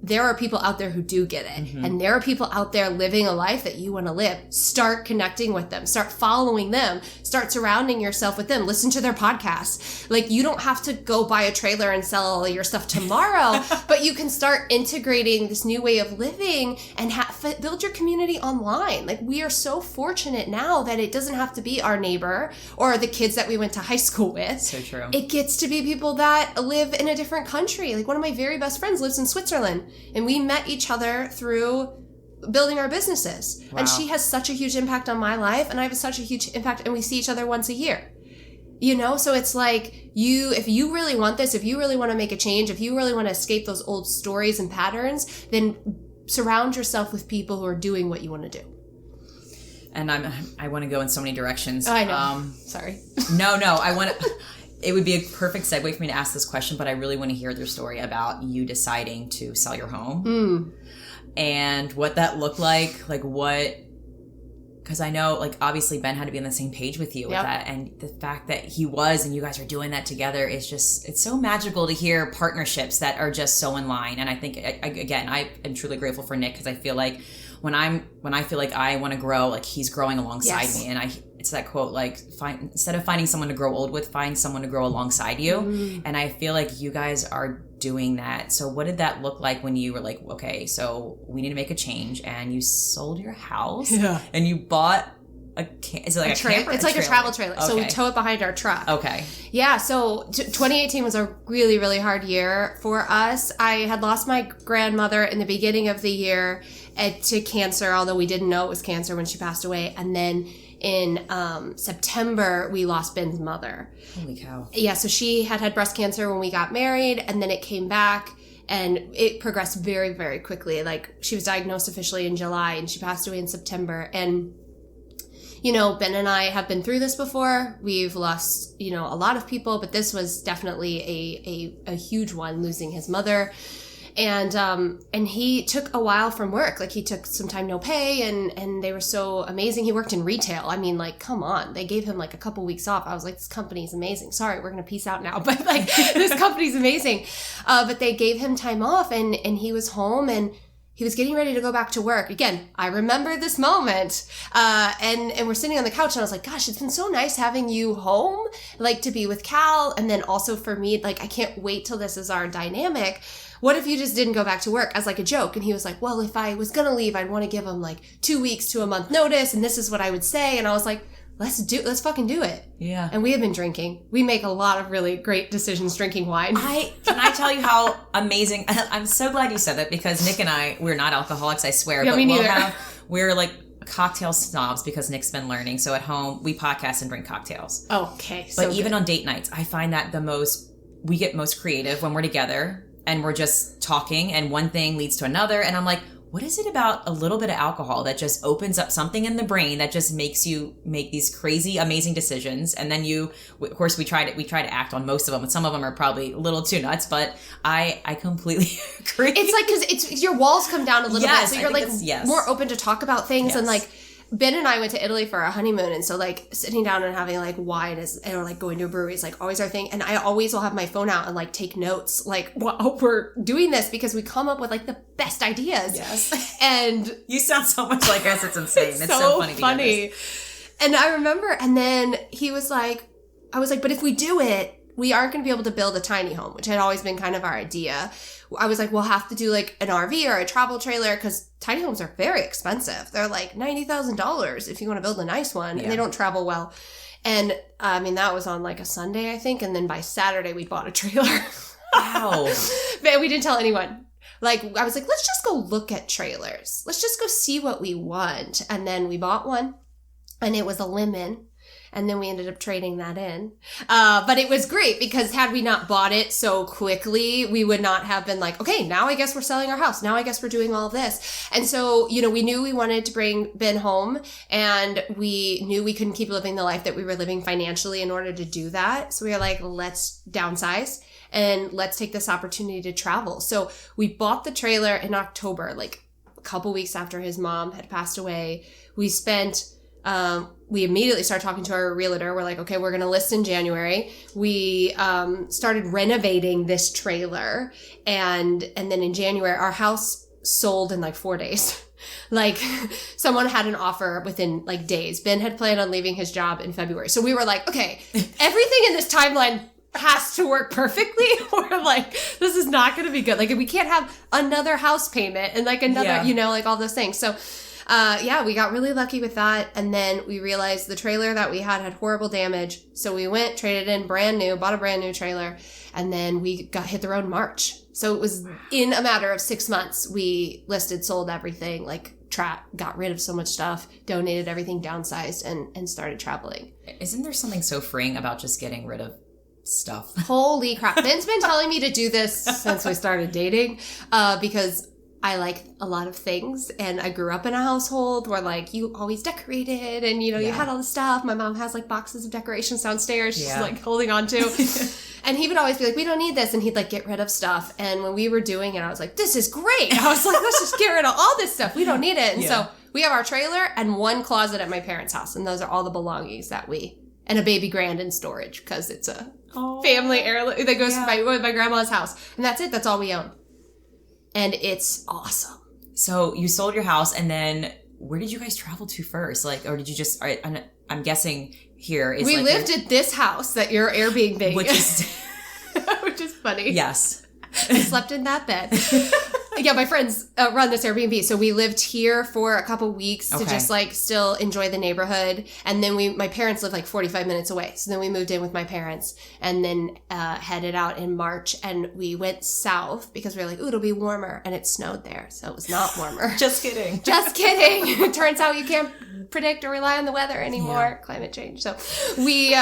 there are people out there who do get it. Mm-hmm. And there are people out there living a life that you want to live. Start connecting with them. Start following them. Start surrounding yourself with them. Listen to their podcasts. Like, you don't have to go buy a trailer and sell all your stuff tomorrow, but you can start integrating this new way of living and build your community online. Like, we are so fortunate now that it doesn't have to be our neighbor or the kids that we went to high school with. So true. It gets to be people that live in a different country. Like, one of my very best friends lives in Switzerland. And we met each other through building our businesses. Wow. And she has such a huge impact on my life, and I have such a huge impact, and we see each other once a year. You know, so it's like if you really want this, if you really want to make a change, if you really want to escape those old stories and patterns, then surround yourself with people who are doing what you want to do. And I want to go in so many directions. Oh, I know. Sorry. No, I want to... It would be a perfect segue for me to ask this question, but I really want to hear their story about you deciding to sell your home and what that looked like what, because I know, like, obviously Ben had to be on the same page with you with that, and the fact that he was, and you guys are doing that together is just, it's so magical to hear partnerships that are just so in line. And I think, again, I am truly grateful for Nick, because I feel like when I feel like I want to grow, like, he's growing alongside me, and it's that quote, like, instead of finding someone to grow old with, find someone to grow alongside you. And I feel like you guys are doing that. So what did that look like when you were like, okay, so we need to make a change, and you sold your house and you bought is it like a camper? It's like a travel trailer. Okay. So we tow it behind our truck. Okay. Yeah. So 2018 was a really, really hard year for us. I had lost my grandmother in the beginning of the year to cancer, although we didn't know it was cancer when she passed away. And then in September, we lost Ben's mother. Holy cow. Yeah. So she had breast cancer when we got married, and then it came back. And it progressed very, very quickly. Like, she was diagnosed officially in July, and she passed away in September. And you know, Ben and I have been through this before. We've lost, you know, a lot of people, but this was definitely a huge one, losing his mother. And he took a while from work. Like, he took some time no pay, and they were so amazing. He worked in retail. I mean, like, come on. They gave him like a couple weeks off. I was like, this company's amazing. Sorry, we're going to peace out now. But like, this company's amazing. But they gave him time off, and he was home, and he was getting ready to go back to work. Again, I remember this moment. And we're sitting on the couch, and I was like, gosh, it's been so nice having you home, like, to be with Cal. And then also for me, like, I can't wait till this is our dynamic. What if you just didn't go back to work, as like a joke? And he was like, well, if I was going to leave, I'd want to give him like 2 weeks to a month notice. And this is what I would say. And I was like, let's fucking do it. Yeah. And we have been drinking. We make a lot of really great decisions drinking wine. Can I tell you how amazing? I'm so glad you said that, because Nick and I, we're not alcoholics, I swear. Yeah, but me neither. We're like cocktail snobs, because Nick's been learning. So at home, we podcast and drink cocktails. Okay. But even on date nights, I find that we get most creative when we're together and we're just talking, and one thing leads to another. And I'm like, what is it about a little bit of alcohol that just opens up something in the brain that just makes you make these crazy, amazing decisions? And then of course, we try to act on most of them, and some of them are probably a little too nuts, but I completely agree. It's like, because your walls come down a little bit, so you're like more open to talk about things. And like, Ben and I went to Italy for our honeymoon, and so like sitting down and having like wine or like going to a brewery is like always our thing. And I always will have my phone out and like take notes, like, while we're doing this, because we come up with like the best ideas. Yes. And you sound so much like us. It's insane. It's so funny. And I remember, and then I was like, but if we do it, we aren't going to be able to build a tiny home, which had always been kind of our idea. I was like, we'll have to do like an RV or a travel trailer, because tiny homes are very expensive. They're like $90,000 if you want to build a nice one, and they don't travel well. And I mean, that was on like a Sunday, I think. And then by Saturday, we bought a trailer. Wow. But we didn't tell anyone. Like, I was like, let's just go look at trailers. Let's just go see what we want. And then we bought one, and it was a lemon. And then we ended up trading that in. But it was great, because had we not bought it so quickly, we would not have been like, okay, now I guess we're selling our house. Now I guess we're doing all of this. And so, you know, we knew we wanted to bring Ben home, and we knew we couldn't keep living the life that we were living financially in order to do that. So we were like, let's downsize. and let's take this opportunity to travel. So we bought the trailer in October, like a couple weeks after his mom had passed away. We spent, we immediately started talking to our realtor. We're like, okay, we're going to list in January. We started renovating this trailer. And then in January, our house sold in like 4 days. Like someone had an offer within like days. Ben had planned on leaving his job in February. So we were like, okay, everything in this timeline has to work perfectly. We're like, this is not going to be good. Like we can't have another house payment and like another, you know, like all those things. So we got really lucky with that. And then we realized the trailer that we had horrible damage. So we went, traded in brand new, bought a brand new trailer. And then we got hit the road in March. So it was in a matter of 6 months, we listed, sold everything, like got rid of so much stuff, donated everything, downsized, and started traveling. Isn't there something so freeing about just getting rid of stuff? Holy crap. Ben's been telling me to do this since we started dating, because I like a lot of things, and I grew up in a household where like you always decorated and you know you had all the stuff. My mom has like boxes of decorations downstairs she's like holding on to. And he would always be like, we don't need this, and he'd like get rid of stuff. And when we were doing it, I was like, this is great. I was like, let's just get rid of all this stuff. We don't need it. And so we have our trailer and one closet at my parents' house, and those are all the belongings that and a baby grand in storage because it's a family heirloom that goes to my grandma's house, and that's it. That's all we own. And it's awesome. So you sold your house, and then where did you guys travel to first? Like, or did you just? I'm guessing here is we like lived at this house that you're Airbnb, which is which is funny. Yes, I slept in that bed. Yeah, my friends run this Airbnb. So we lived here for a couple weeks to just like still enjoy the neighborhood. And then my parents live like 45 minutes away. So then we moved in with my parents and then headed out in March, and we went south because we were like, ooh, it'll be warmer. And it snowed there. So it was not warmer. Just kidding. Just kidding. It turns out you can't predict or rely on the weather anymore. Climate change. So we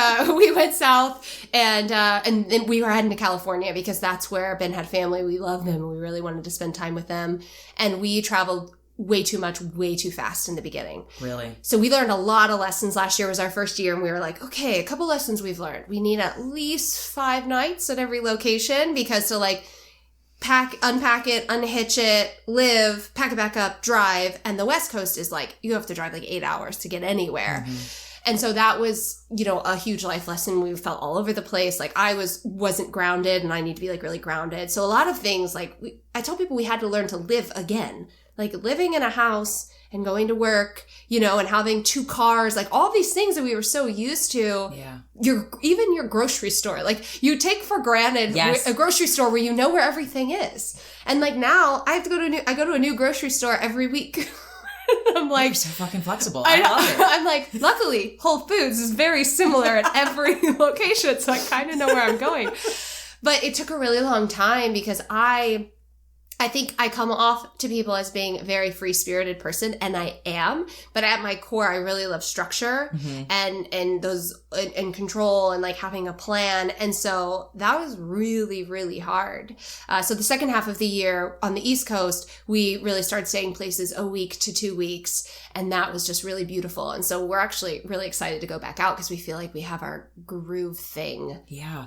went south, and then we were heading to California because that's where Ben had family. We love them. We really wanted to spend time with them, and we traveled way too much, way too fast in the beginning. Really? So we learned a lot of lessons. Last year was our first year, and we were like, okay, a couple lessons we've learned. We need at least 5 nights at every location, because to like unpack it, unhitch it, live, pack it back up, drive. And the West Coast is like, you have to drive like 8 hours to get anywhere. Mm-hmm. And so that was, you know, a huge life lesson. We felt all over the place. Like I wasn't grounded, and I need to be like really grounded. So a lot of things, like I tell people we had to learn to live again, like living in a house and going to work, you know, and having 2 cars, like all these things that we were so used to. Yeah. Even your grocery store, like you take for granted a grocery store where you know where everything is. And like now I have to I go to a new grocery store every week. I'm like, you're so fucking flexible. I love it. I'm like, luckily Whole Foods is very similar at every location, so I kind of know where I'm going. But it took a really long time because I think I come off to people as being a very free-spirited person, and I am, but at my core, I really love structure and those and control and like having a plan. And so that was really, really hard. So the second half of the year on the East Coast, we really started staying places a week to 2 weeks, and that was just really beautiful. And so we're actually really excited to go back out because we feel like we have our groove thing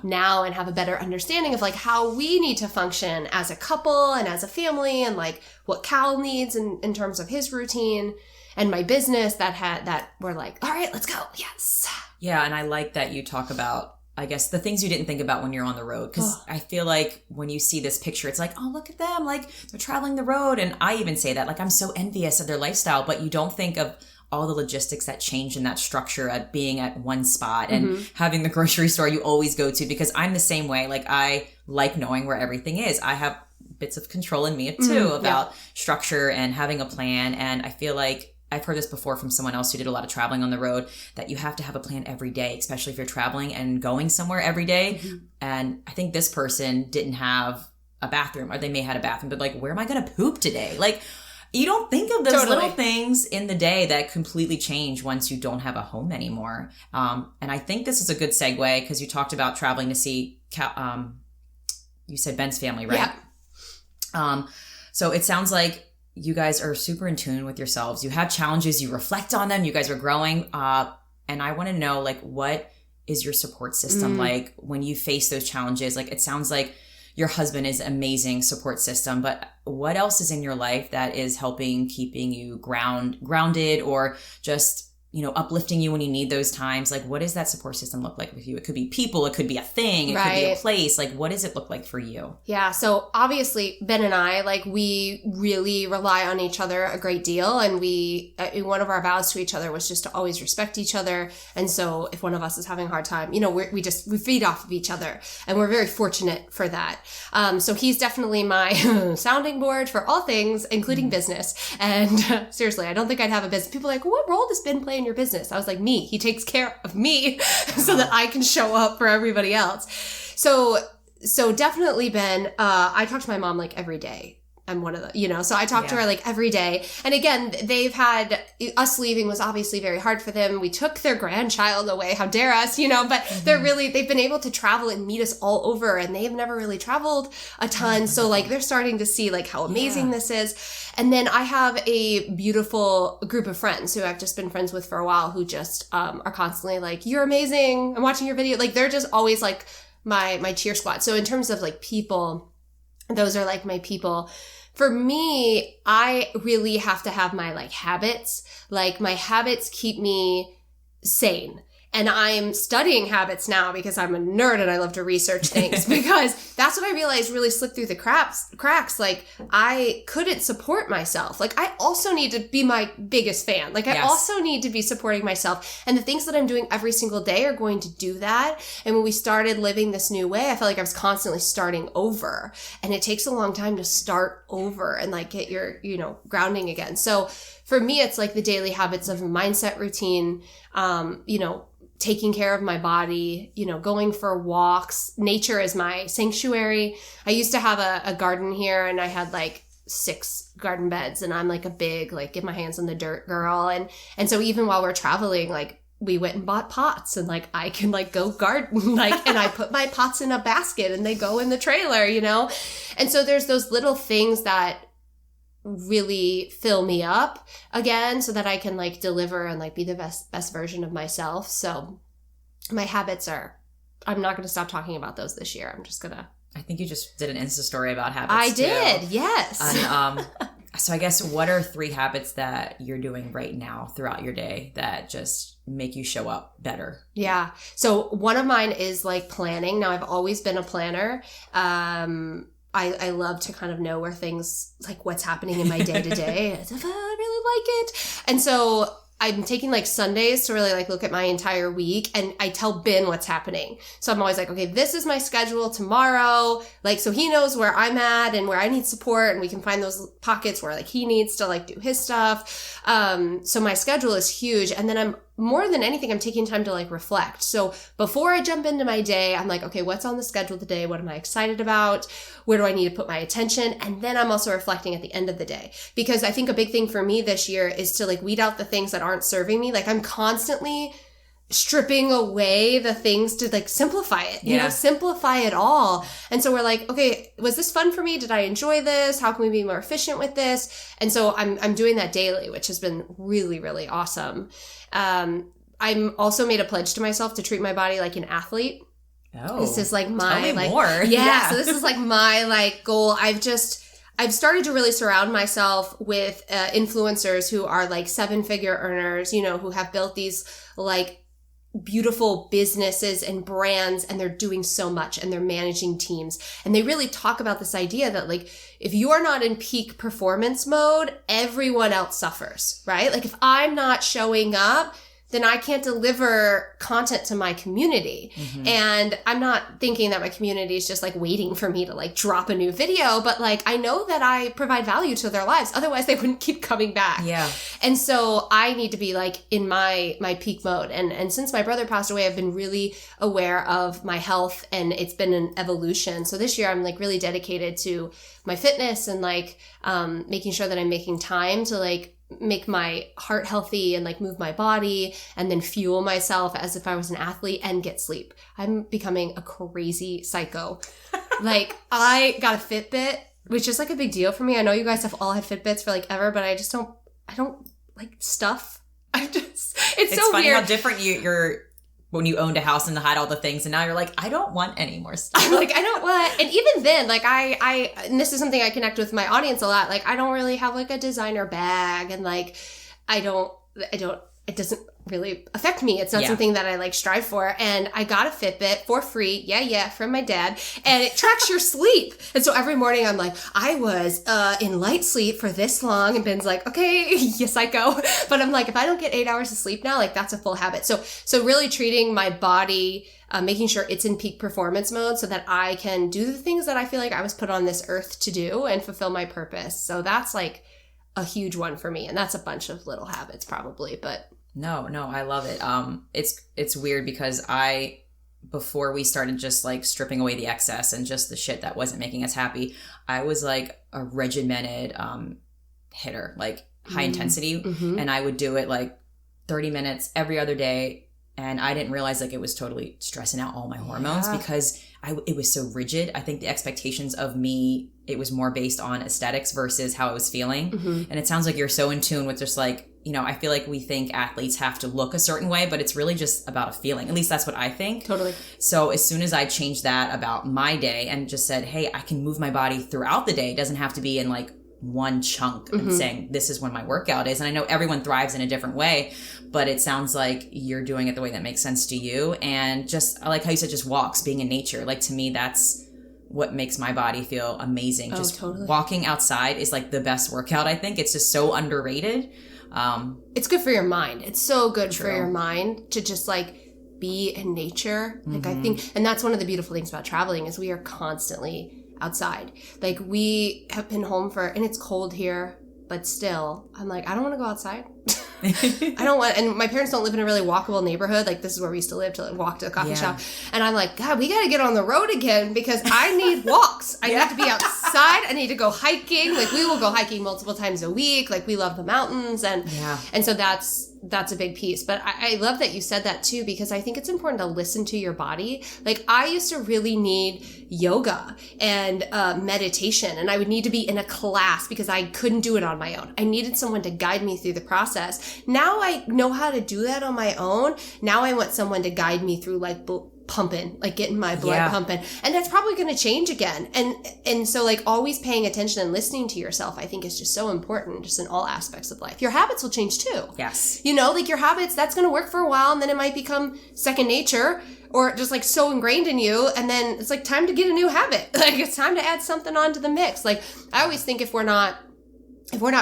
now and have a better understanding of like how we need to function as a couple and as a family, and like what Cal needs in terms of his routine, and my business that we're like, all right, let's go. Yes. Yeah. And I like that you talk about, I guess, the things you didn't think about when you're on the road. Because I feel like when you see this picture, it's like, oh, look at them. Like they're traveling the road. And I even say that, like, I'm so envious of their lifestyle, but you don't think of all the logistics that change in that structure at being at one spot and having the grocery store you always go to. Because I'm the same way. Like I like knowing where everything is. I have bits of control in me too about structure and having a plan. And I feel like I've heard this before from someone else who did a lot of traveling on the road, that you have to have a plan every day, especially if you're traveling and going somewhere every day. And I think this person didn't have a bathroom, or they may have had a bathroom, but like, where am I going to poop today? Like, you don't think of those little things in the day that completely change once you don't have a home anymore. And I think this is a good segue because you talked about traveling to see, you said Ben's family, right? Yeah. So it sounds like you guys are super in tune with yourselves. You have challenges, you reflect on them, you guys are growing. And I want to know, like, what is your support system like when you face those challenges? Like, it sounds like your husband is an amazing support system, but what else is in your life that is helping keeping you grounded or just, you know, uplifting you when you need those times? Like, what does that support system look like with you? It could be people, it could be a thing, it could be a place. Like, what does it look like for you? Yeah. So obviously Ben and I, like, we really rely on each other a great deal. And one of our vows to each other was just to always respect each other. And so if one of us is having a hard time, you know, we feed off of each other, and we're very fortunate for that. So he's definitely my sounding board for all things, including business. And seriously, I don't think I'd have a business. People are like, what role does Ben play in your business? I was like, me. He takes care of me so that I can show up for everybody else. So definitely Ben, I talk to my mom like every day. I'm one of the, you know, so I talk to her like every day. And again, they've had, us leaving was obviously very hard for them. We took their grandchild away. How dare us, you know, but they've been able to travel and meet us all over, and they've never really traveled a ton. So like they're starting to see like how amazing this is. And then I have a beautiful group of friends who I've just been friends with for a while, who just are constantly like, you're amazing, I'm watching your video. Like, they're just always like my cheer squad. So in terms of like people, those are like my people. For me, I really have to have my like habits. Like, my habits keep me sane. And I'm studying habits now because I'm a nerd and I love to research things, because that's what I realized really slipped through the cracks. Like, I couldn't support myself. Like, I also need to be my biggest fan. Like, I also need to be supporting myself. And the things that I'm doing every single day are going to do that. And when we started living this new way, I felt like I was constantly starting over. And it takes a long time to start over and like get your, you know, grounding again. So for me, it's like the daily habits of a mindset routine, you know, taking care of my body, you know, going for walks. Nature is my sanctuary. I used to have a garden here, and I had like 6 garden beds, and I'm like a big, like, get my hands on the dirt girl. And so even while we're traveling, like, we went and bought pots, and like, I can like go garden, like, and I put my pots in a basket and they go in the trailer, you know? And so there's those little things that really fill me up again, so that I can like deliver and like be the best version of myself. So my habits are, I'm not going to stop talking about those this year. I'm just going to. I think you just did an Insta story about habits. I did. Yes. And, so I guess, what are 3 habits that you're doing right now throughout your day that just make you show up better? Yeah. So one of mine is like planning. Now, I've always been a planner. I love to kind of know where things, like what's happening in my day to day. I really like it. And so I'm taking like Sundays to really like look at my entire week, and I tell Ben what's happening. So I'm always like, okay, this is my schedule tomorrow. Like, so he knows where I'm at and where I need support, and we can find those pockets where like he needs to like do his stuff. So my schedule is huge. And then more than anything, I'm taking time to like reflect. So before I jump into my day, I'm like, okay, what's on the schedule today? What am I excited about? Where do I need to put my attention? And then I'm also reflecting at the end of the day, because I think a big thing for me this year is to like weed out the things that aren't serving me. Like, I'm constantly stripping away the things to like simplify it, you know, simplify it all. And so we're like, okay, was this fun for me? Did I enjoy this? How can we be more efficient with this? And so I'm doing that daily, which has been really, really awesome. I'm also made a pledge to myself to treat my body like an athlete. Oh, this is like my, tell me like, more. Yeah. So this is like my like goal. I've started to really surround myself with influencers who are like 7-figure earners, you know, who have built these like beautiful businesses and brands, and they're doing so much, and they're managing teams. And they really talk about this idea that like, if you are not in peak performance mode, everyone else suffers, right? Like, if I'm not showing up, then I can't deliver content to my community. Mm-hmm. And I'm not thinking that my community is just like waiting for me to like drop a new video, but like, I know that I provide value to their lives. Otherwise they wouldn't keep coming back. Yeah. And so I need to be like in my peak mode. And since my brother passed away, I've been really aware of my health, and it's been an evolution. So this year I'm like really dedicated to my fitness and like, making sure that I'm making time to like make my heart healthy and like move my body, and then fuel myself as if I was an athlete and get sleep. I'm becoming a crazy psycho. Like, I got a Fitbit, which is like a big deal for me. I know you guys have all had Fitbits for like ever, but I don't like stuff. It's so funny weird how different your when you owned a house and had all the things, and now you're like, I don't want any more stuff. I'm like, I don't want, and even then, like I, and this is something I connect with my audience a lot. Like, I don't really have like a designer bag, and like, it doesn't really affect me. It's not something that I like strive for. And I got a Fitbit for free. Yeah, from my dad. And it tracks your sleep. And so every morning I'm like, I was in light sleep for this long. And Ben's like, okay, you psycho. But I'm like, if I don't get 8 hours of sleep now, like that's a full habit. So really treating my body, making sure it's in peak performance mode so that I can do the things that I feel like I was put on this earth to do and fulfill my purpose. So that's like a huge one for me. And that's a bunch of little habits probably, but No, I love it. It's weird because before we started just like stripping away the excess and just the shit that wasn't making us happy, I was like a regimented hitter, like high intensity. Mm-hmm. And I would do it like 30 minutes every other day. And I didn't realize like it was totally stressing out all my hormones because it was so rigid. I think the expectations of me, it was more based on aesthetics versus how I was feeling. Mm-hmm. And it sounds like you're so in tune with just like, you know, I feel like we think athletes have to look a certain way, but it's really just about a feeling. At least that's what I think. Totally. So as soon as I changed that about my day and just said, hey, I can move my body throughout the day. It doesn't have to be in like one chunk and saying this is when my workout is. And I know everyone thrives in a different way, but it sounds like you're doing it the way that makes sense to you. And just, I like how you said, just walks, being in nature. Like to me, that's what makes my body feel amazing. Just totally. Walking outside is like the best workout. I think it's just so underrated. It's good for your mind. It's so good for your mind to just like be in nature. Like I think, and that's one of the beautiful things about traveling is we are constantly outside. Like we have been home and it's cold here, but still I'm like, I don't want to go outside. I don't want, and my parents don't live in a really walkable neighborhood. Like this is where we used to live, to like, walk to a coffee shop. And I'm like, God, we got to get on the road again because I need walks. I need to be outside. I need to go hiking. Like we will go hiking multiple times a week. Like we love the mountains. And so that's a big piece. But I love that you said that too, because I think it's important to listen to your body. Like I used to really need yoga and meditation, and I would need to be in a class because I couldn't do it on my own. I needed someone to guide me through the process. Now I know how to do that on my own. Now I want someone to guide me through like pumping, like getting my blood pumping. And that's probably going to change again. And so like always paying attention and listening to yourself, I think is just so important just in all aspects of life. Your habits will change too. Yes. You know, like your habits, that's going to work for a while and then it might become second nature or just like so ingrained in you. And then it's like time to get a new habit. Like it's time to add something onto the mix. Like I always think if we're not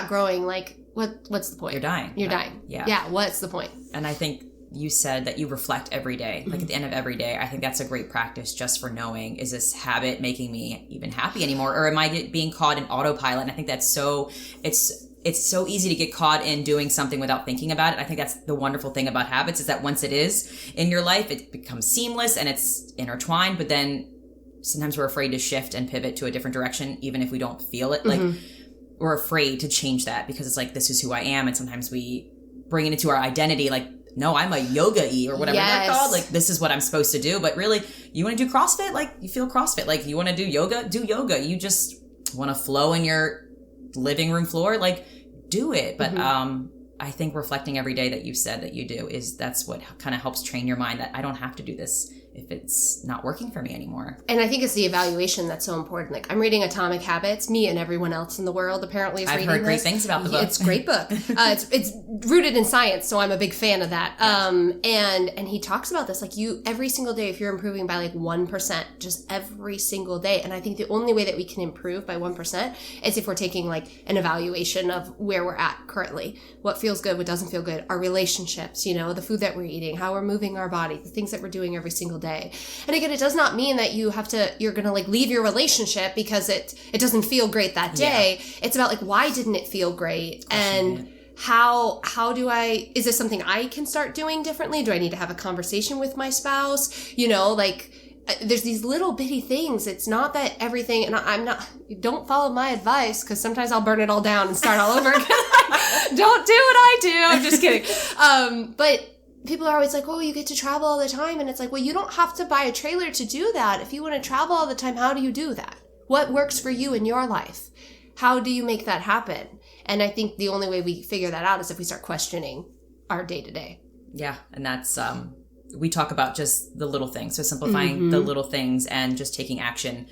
growing, like what's the point? You're dying. You're dying. Yeah. Yeah. What's the point? And I think you said that you reflect every day. Like at the end of every day, I think that's a great practice just for knowing, is this habit making me even happy anymore? Or am I being caught in autopilot? And I think that's it's so easy to get caught in doing something without thinking about it. I think that's the wonderful thing about habits, is that once it is in your life, it becomes seamless and it's intertwined, but then sometimes we're afraid to shift and pivot to a different direction, even if we don't feel it. Like we're afraid to change that because it's like, this is who I am. And sometimes we bring it into our identity, like, no, I'm a yoga-y or whatever they're called. Like, this is what I'm supposed to do. But really, you want to do CrossFit? Like, you feel CrossFit. Like, you want to do yoga? Do yoga. You just want to flow in your living room floor? Like, do it. But I think reflecting every day that you said that you do that's what kind of helps train your mind that I don't have to do this if it's not working for me anymore. And I think it's the evaluation that's so important. Like I'm reading Atomic Habits. Me and everyone else in the world apparently is reading this. I've heard great things about the book. It's a great book. It's rooted in science, so I'm a big fan of that. And he talks about this, like every single day, if you're improving by like 1%, just every single day. And I think the only way that we can improve by 1% is if we're taking like an evaluation of where we're at currently. What feels good, what doesn't feel good, our relationships, the food that we're eating, how we're moving our body, the things that we're doing every single day. And again, it does not mean that you're going to like leave your relationship because it doesn't feel great that day. It's about like, why didn't it feel great? And how is this something I can start doing differently? Do I need to have a conversation with my spouse? There's these little bitty things. It's not that everything, and don't follow my advice because sometimes I'll burn it all down and start all over again. Don't do what I do. I'm just kidding. But people are always like, oh, you get to travel all the time. And it's like, well, you don't have to buy a trailer to do that. If you want to travel all the time, how do you do that? What works for you in your life? How do you make that happen? And I think the only way we figure that out is if we start questioning our day to day. Yeah. And that's, we talk about just the little things. So simplifying the little things and just taking action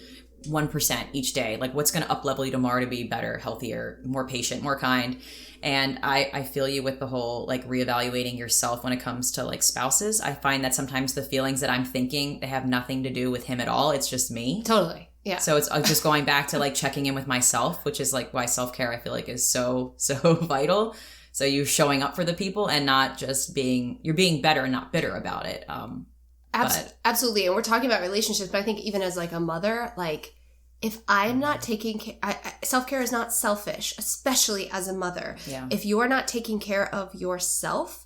1% each day. Like what's going to up level you tomorrow to be better, healthier, more patient, more kind. And I feel you with the whole like reevaluating yourself when it comes to like spouses. I find that sometimes the feelings that I'm thinking, they have nothing to do with him at all. It's just me. Totally. Yeah. So it's just going back to like checking in with myself, which is like why self-care I feel like is so vital. So you're showing up for the people and not just you're being better and not bitter about it. Absolutely. And we're talking about relationships, but I think even as like a mother, like if I'm not taking care, self-care is not selfish, especially as a mother. Yeah. If you are not taking care of yourself,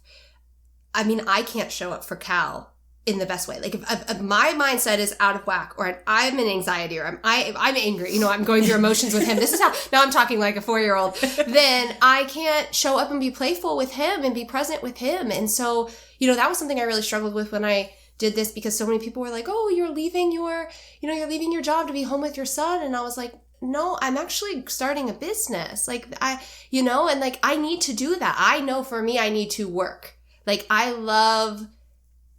I mean, I can't show up for Cal in the best way. Like if my mindset is out of whack, or I'm in anxiety, or I'm angry, you know, I'm going through emotions with him. This is how, now I'm talking like a 4-year-old, then I can't show up and be playful with him and be present with him. And so, you know, that was something I really struggled with when I did this, because so many people were like, oh, you're leaving your job to be home with your son. And I was like, no, I'm actually starting a business. Like I need to do that. I know for me, I need to work. Like I love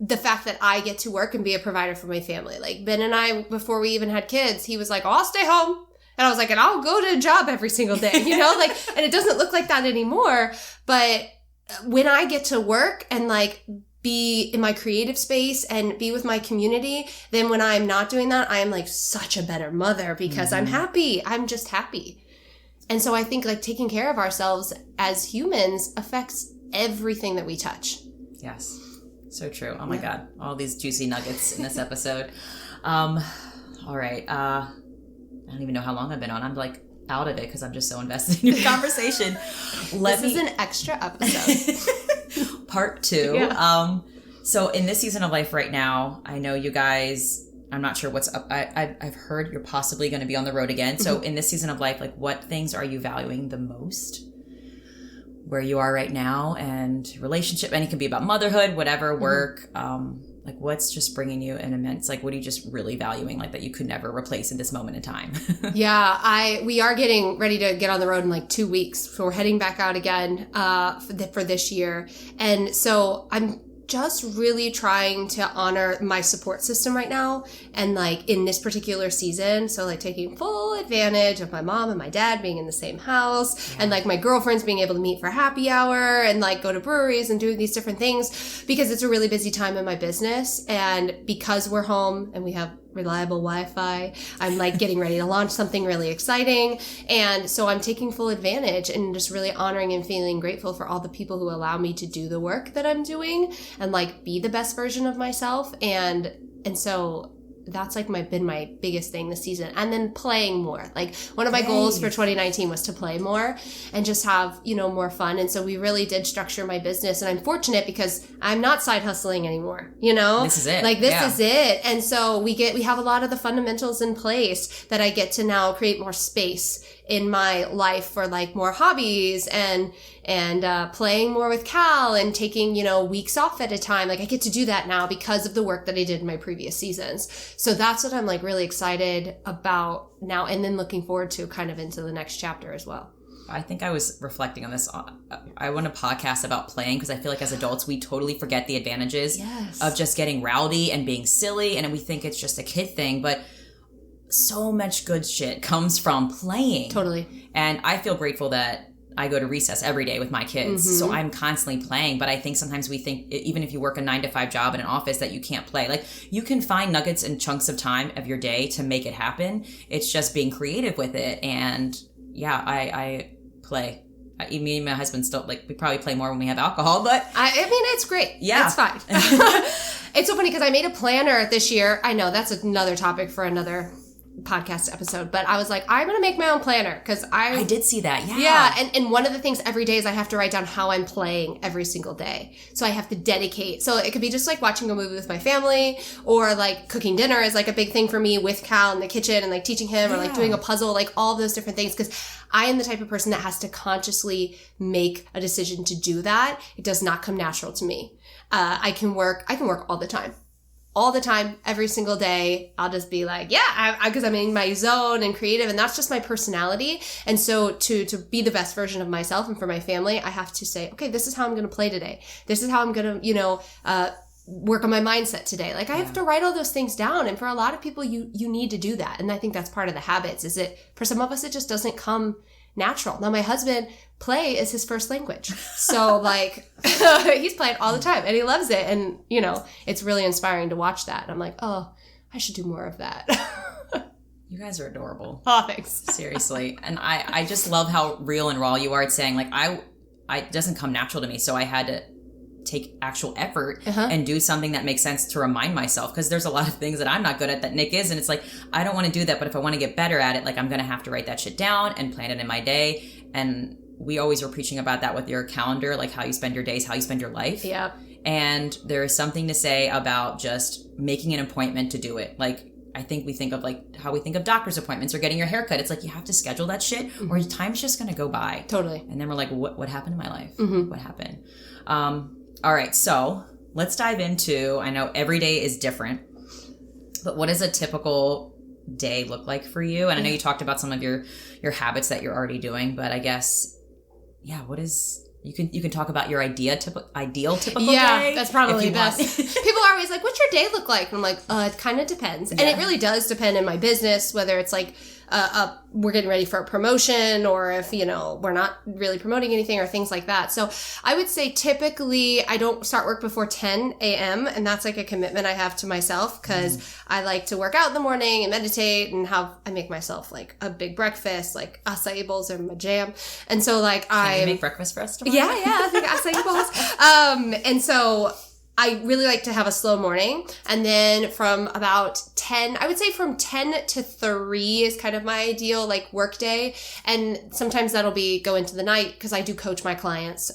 the fact that I get to work and be a provider for my family. Like Ben and I, before we even had kids, he was like, oh, I'll stay home. And I was like, and I'll go to a job every single day, you know, like, and it doesn't look like that anymore. But when I get to work and like be in my creative space and be with my community, then when I'm not doing that, I am like such a better mother because I'm happy. I'm just happy. And so I think like taking care of ourselves as humans affects everything that we touch. Yes. So true. Oh my God. All these juicy nuggets in this episode. All right. I don't even know how long I've been on. I'm like out of it because I'm just so invested in your conversation. This is an extra episode. Part 2. Yeah. So in this season of life right now, I know you guys, I'm not sure what's up. I've heard you're possibly going to be on the road again. So in this season of life, like what things are you valuing the most? Where you are right now, and relationship, and it can be about motherhood, whatever, work, like what's just bringing you an immense, like what are you just really valuing, like that you could never replace in this moment in time? Yeah, we are getting ready to get on the road in like 2 weeks. So we're heading back out again for this year. And so I'm just really trying to honor my support system right now, and like in this particular season, so like taking full advantage of my mom and my dad being in the same house, and like my girlfriends being able to meet for happy hour and like go to breweries and do these different things, because it's a really busy time in my business. And because we're home and we have reliable Wi-Fi, I'm like getting ready to launch something really exciting. And so I'm taking full advantage and just really honoring and feeling grateful for all the people who allow me to do the work that I'm doing and like be the best version of myself. And so that's like been my biggest thing this season. And then playing more. Like one of my goals for 2019 was to play more and just have, you know, more fun. And so we really did structure my business, and I'm fortunate because I'm not side hustling anymore, you know? This is it. Like this is it. And so we have a lot of the fundamentals in place that I get to now create more space in my life for like more hobbies and playing more with Cal and taking, you know, weeks off at a time. Like I get to do that now because of the work that I did in my previous seasons. So that's what I'm like really excited about now, and then looking forward to kind of into the next chapter as well. I think I was reflecting on this. I want a podcast about playing, because I feel like as adults, we totally forget the advantages of just getting rowdy and being silly. And we think it's just a kid thing, but so much good shit comes from playing. Totally. And I feel grateful that I go to recess every day with my kids. So I'm constantly playing. But I think sometimes we think, even if you work a 9-to-5 job in an office, that you can't play. Like you can find nuggets and chunks of time of your day to make it happen. It's just being creative with it. And yeah, I play. Me and my husband still, like, we probably play more when we have alcohol, but I mean, it's great. Yeah. It's fine. It's so funny because I made a planner this year. I know that's another topic for another podcast episode, but I was like, I'm gonna make my own planner because I did see that. And one of the things every day is I have to write down how I'm playing every single day. So I have to dedicate. So it could be just like watching a movie with my family, or like cooking dinner is like a big thing for me with Cal in the kitchen, and like teaching him, or like doing a puzzle, like all those different things, because I am the type of person that has to consciously make a decision to do that. It does not come natural to me. I can work all the time, every single day. I'll just be like, because I'm in my zone and creative, and that's just my personality. And so to be the best version of myself and for my family, I have to say, okay, this is how I'm going to play today. This is how I'm going to, work on my mindset today. Like I have to write all those things down. And for a lot of people, you need to do that. And I think that's part of the habits is it, for some of us, it just doesn't come natural. Now my husband, play is his first language. So like he's playing all the time and he loves it. And you know, it's really inspiring to watch that. And I'm like, oh, I should do more of that. You guys are adorable. Oh, thanks. Seriously. And I just love how real and raw you are at saying like, it doesn't come natural to me. So I had to take actual effort and do something that makes sense to remind myself, because there's a lot of things that I'm not good at that Nick is, and it's like I don't want to do that, but if I want to get better at it, like I'm gonna have to write that shit down and plan it in my day. And we always were preaching about that with your calendar, like how you spend your days, how you spend your life. Yeah. And there is something to say about just making an appointment to do it. Like I think we think of like how we think of doctor's appointments or getting your hair cut. It's like you have to schedule that shit or time's just gonna go by. Totally. And then we're like, what happened in my life? What happened? All right, so let's dive into, I know every day is different, but what does a typical day look like for you? And I know you talked about some of your habits that you're already doing, but I guess, what is, you can talk about your ideal typical day. Yeah, that's probably best. People are always like, what's your day look like? And I'm like, it kind of depends. And it really does depend in my business, whether it's like, we're getting ready for a promotion or if, you know, we're not really promoting anything or things like that. So I would say typically I don't start work before 10 a.m. and that's like a commitment I have to myself because I like to work out in the morning and meditate and I make myself like a big breakfast, like acai bowls are my jam. And so like Can you make breakfast for us tomorrow? Yeah, I think acai bowls. And so I really like to have a slow morning. And then from about 10, I would say from 10 to 3 is kind of my ideal like work day. And sometimes that'll be go into the night because I do coach my clients.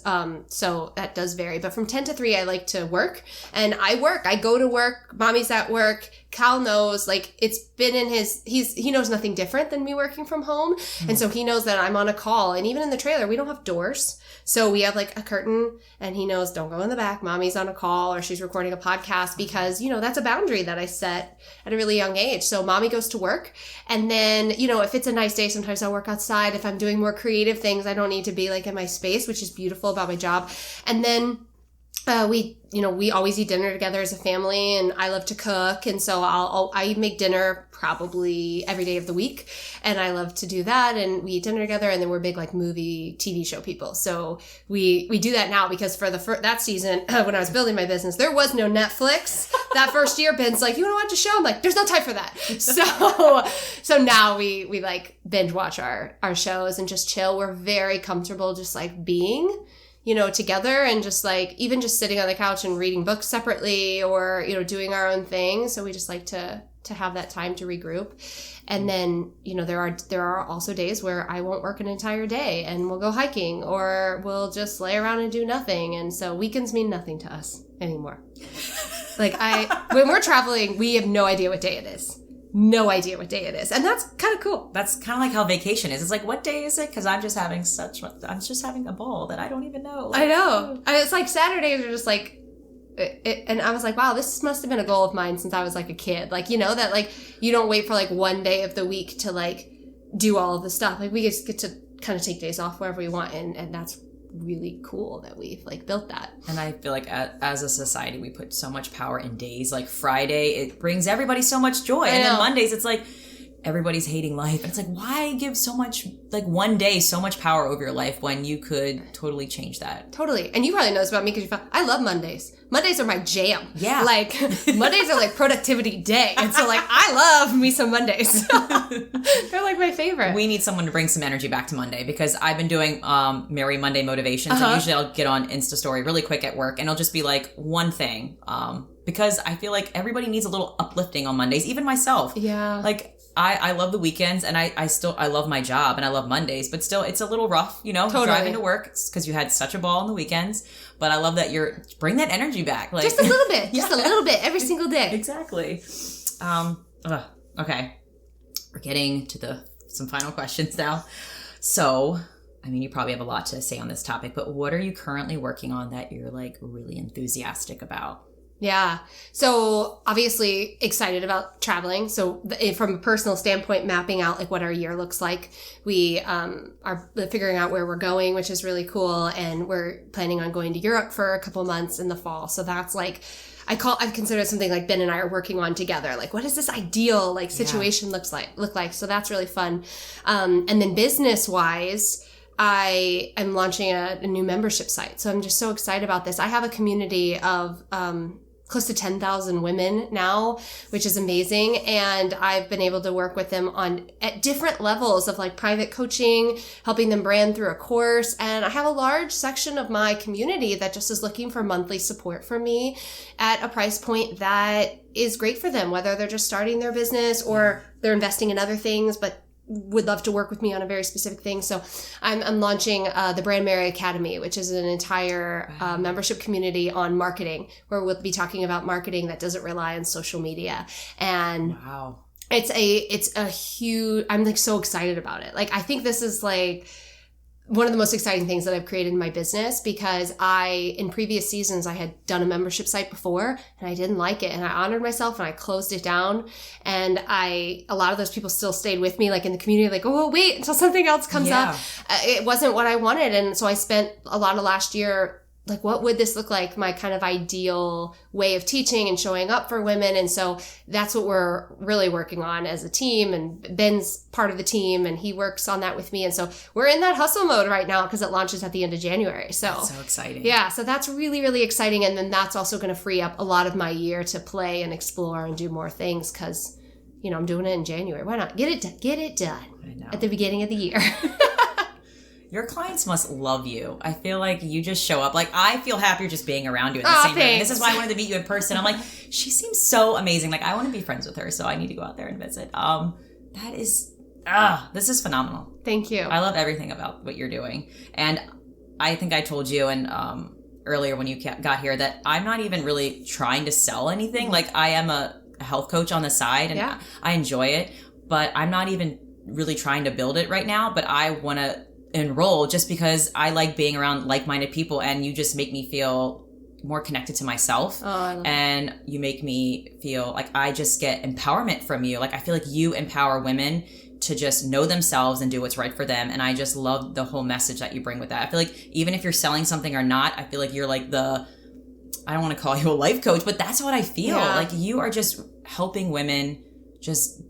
So that does vary. But from 10 to 3, I like to work. And I work. I go to work. Mommy's at work. Cal knows, like, it's been in he knows nothing different than me working from home. And so he knows that I'm on a call. And even in the trailer, we don't have doors. So we have like a curtain and he knows don't go in the back. Mommy's on a call or she's recording a podcast because, you know, that's a boundary that I set at a really young age. So mommy goes to work. And then, you know, if it's a nice day, sometimes I'll work outside. If I'm doing more creative things, I don't need to be like in my space, which is beautiful about my job. And then we always eat dinner together as a family and I love to cook. And so I make dinner probably every day of the week. And I love to do that. And we eat dinner together. And then we're big like movie, TV show people. So we do that now because for that season, when I was building my business, there was no Netflix. That first year, Ben's like, you want to watch a show? I'm like, there's no time for that. So now we like binge watch our shows and just chill. We're very comfortable just like being, you know, together and just like, even just sitting on the couch and reading books separately or, you know, doing our own thing. So we just like to have that time to regroup. And then, you know, there are also days where I won't work an entire day and we'll go hiking or we'll just lay around and do nothing. And so weekends mean nothing to us anymore. Like when we're traveling, we have no idea what day it is. No idea what day it is. And that's kind of cool. That's kind of like how vacation is. It's like, what day is it? Because I'm just having a ball that I don't even know. Like, I know. It's like Saturdays are just like, and I was like, wow, this must have been a goal of mine since I was like a kid. Like, you know, that like, you don't wait for like one day of the week to like do all of the stuff. Like we just get to kind of take days off wherever we want. And that's really cool that we've like built that. And I feel like as a society we put so much power in days. Like Friday, it brings everybody so much joy, and then Mondays it's like everybody's hating life. And it's like, why give so much, like one day, so much power over your life when you could totally change that? Totally. And you probably know this about me because I love Mondays. Mondays are my jam. Yeah. Like Mondays are like productivity day. And so like I love me some Mondays. They're like my favorite. We need someone to bring some energy back to Monday because I've been doing Merry Monday motivations. And usually I'll get on Insta story really quick at work and it'll just be like one thing. Because I feel like everybody needs a little uplifting on Mondays, even myself. Yeah. Like I love the weekends and I love my job and I love Mondays, but still it's a little rough, you know, driving to work because you had such a ball on the weekends. But I love that bring that energy back. Like, just a little bit, just a little bit every single day. Exactly. Okay. We're getting to some final questions now. So, I mean, you probably have a lot to say on this topic, but what are you currently working on that you're like really enthusiastic about? Yeah. So obviously excited about traveling. So from a personal standpoint, mapping out like what our year looks like. We are figuring out where we're going, which is really cool. And we're planning on going to Europe for a couple months in the fall. So that's like, I consider something like Ben and I are working on together. Like, what does this ideal like situation look like? So that's really fun. And then business wise, I am launching a new membership site. So I'm just so excited about this. I have a community of, close to 10,000 women now, which is amazing. And I've been able to work with them at different levels of like private coaching, helping them brand through a course. And I have a large section of my community that just is looking for monthly support from me at a price point that is great for them, whether they're just starting their business or they're investing in other things, but would love to work with me on a very specific thing. So I'm launching the Brand Mary Academy, which is an entire membership community on marketing, where we'll be talking about marketing that doesn't rely on social media. And it's a huge, I'm like so excited about it. Like, I think this is like one of the most exciting things that I've created in my business, because in previous seasons, I had done a membership site before and I didn't like it, and I honored myself and I closed it down. And a lot of those people still stayed with me, like in the community, like, oh, wait until something else comes up. It wasn't what I wanted. And so I spent a lot of last year like, what would this look like? My kind of ideal way of teaching and showing up for women. And so that's what we're really working on as a team. And Ben's part of the team and he works on that with me. And so we're in that hustle mode right now because it launches at the end of January. So that's so exciting. Yeah. So that's really, really exciting. And then that's also going to free up a lot of my year to play and explore and do more things because, you know, I'm doing it in January. Why not? Get it done at the beginning of the year. Your clients must love you. I feel like you just show up. Like, I feel happier just being around you at the same time. This is why I wanted to meet you in person. I'm like, she seems so amazing. Like, I want to be friends with her, so I need to go out there and visit. This is phenomenal. Thank you. I love everything about what you're doing. And I think I told you earlier when you got here that I'm not even really trying to sell anything. Like, I am a health coach on the side, and I enjoy it. But I'm not even really trying to build it right now. But I want to enroll just because I like being around like-minded people, and you just make me feel more connected to myself. And you make me feel like I just get empowerment from you. Like, I feel like you empower women to just know themselves and do what's right for them. And I just love the whole message that you bring with that. I feel like even if you're selling something or not, I feel like you're like I don't want to call you a life coach, but that's what I feel. Like, you are just helping women just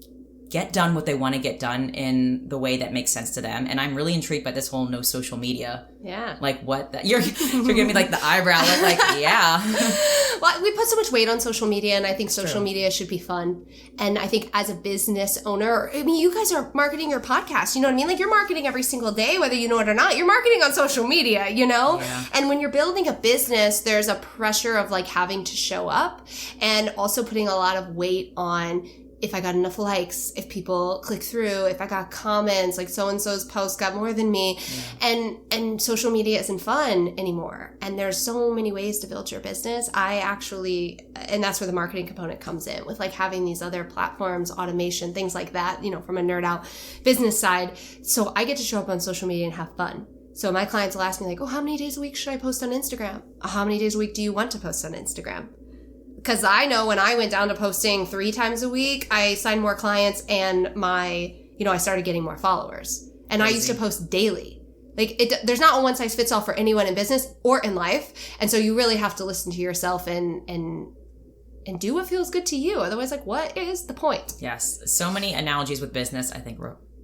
get done what they want to get done in the way that makes sense to them. And I'm really intrigued by this whole no social media. Yeah. Like, what? You're giving me like the eyebrow look, like, yeah. Well, we put so much weight on social media, and I think social media should be fun. And I think as a business owner, I mean, you guys are marketing your podcast, you know what I mean? Like, you're marketing every single day, whether you know it or not. You're marketing on social media, you know? Yeah. And when you're building a business, there's a pressure of like having to show up, and also putting a lot of weight on if I got enough likes, if people click through, if I got comments, like so-and-so's post got more than me. Yeah. And social media isn't fun anymore. And there's so many ways to build your business. And that's where the marketing component comes in, with like having these other platforms, automation, things like that, you know, from a nerd out business side. So I get to show up on social media and have fun. So my clients will ask me like, oh, how many days a week should I post on Instagram? How many days a week do you want to post on Instagram? Because I know when I went down to posting 3 times a week, I signed more clients and I started getting more followers. And Crazy. I used to post daily. Like, there's not a one size fits all for anyone in business or in life. And so you really have to listen to yourself and do what feels good to you. Otherwise, like, what is the point? Yes. So many analogies with business, I think,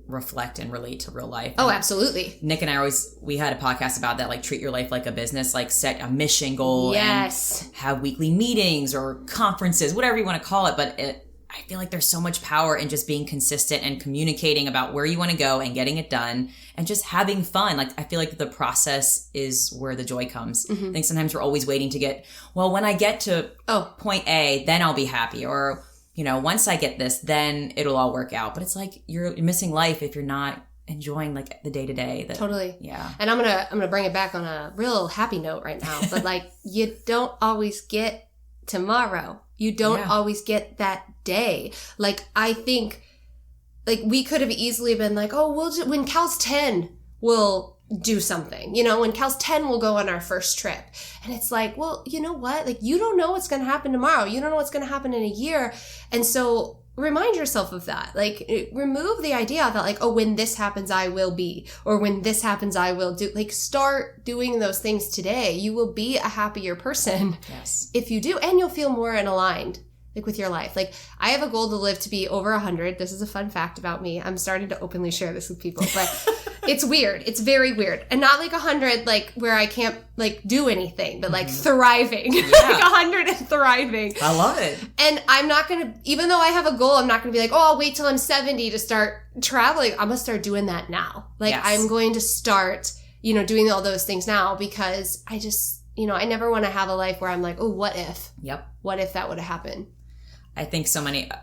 reflect and relate to real life. Oh, absolutely. Nick and I we had a podcast about that, like, treat your life like a business, like set a mission goal. Yes. And have weekly meetings or conferences, whatever you want to call it. But I feel like there's so much power in just being consistent and communicating about where you want to go and getting it done and just having fun. Like, I feel like the process is where the joy comes. Mm-hmm. I think sometimes we're always waiting to when I get to point A, then I'll be happy. Or, you know, once I get this, then it'll all work out. But it's like you're missing life if you're not enjoying like the day to day. Totally. Yeah. And I'm gonna bring it back on a real happy note right now. But like, you don't always get tomorrow. You don't always get that day. Like, I think, like, we could have easily been like, oh, when Cal's 10, we'll do something. You know, when Cal's 10, we'll go on our first trip. And it's like, well, you know what? Like, you don't know what's going to happen tomorrow. You don't know what's going to happen in a year. And so remind yourself of that. Like, remove the idea that, like, oh, when this happens, I will be, or when this happens, I will do. Like, start doing those things today. You will be a happier person if you do, and you'll feel more aligned, like, with your life. Like, I have a goal to live to be over 100. This is a fun fact about me. I'm starting to openly share this with people, but it's weird. It's very weird. And not like 100, like, where I can't, like, do anything, but, like, thriving. Like, 100 and thriving. I love it. And I'm not going to, even though I have a goal, I'm not going to be like, oh, I'll wait till I'm 70 to start traveling. I'm going to start doing that now. Like, I'm going to start, doing all those things now, because I just, I never want to have a life where I'm like, oh, what if? Yep. What if that would have happened? I think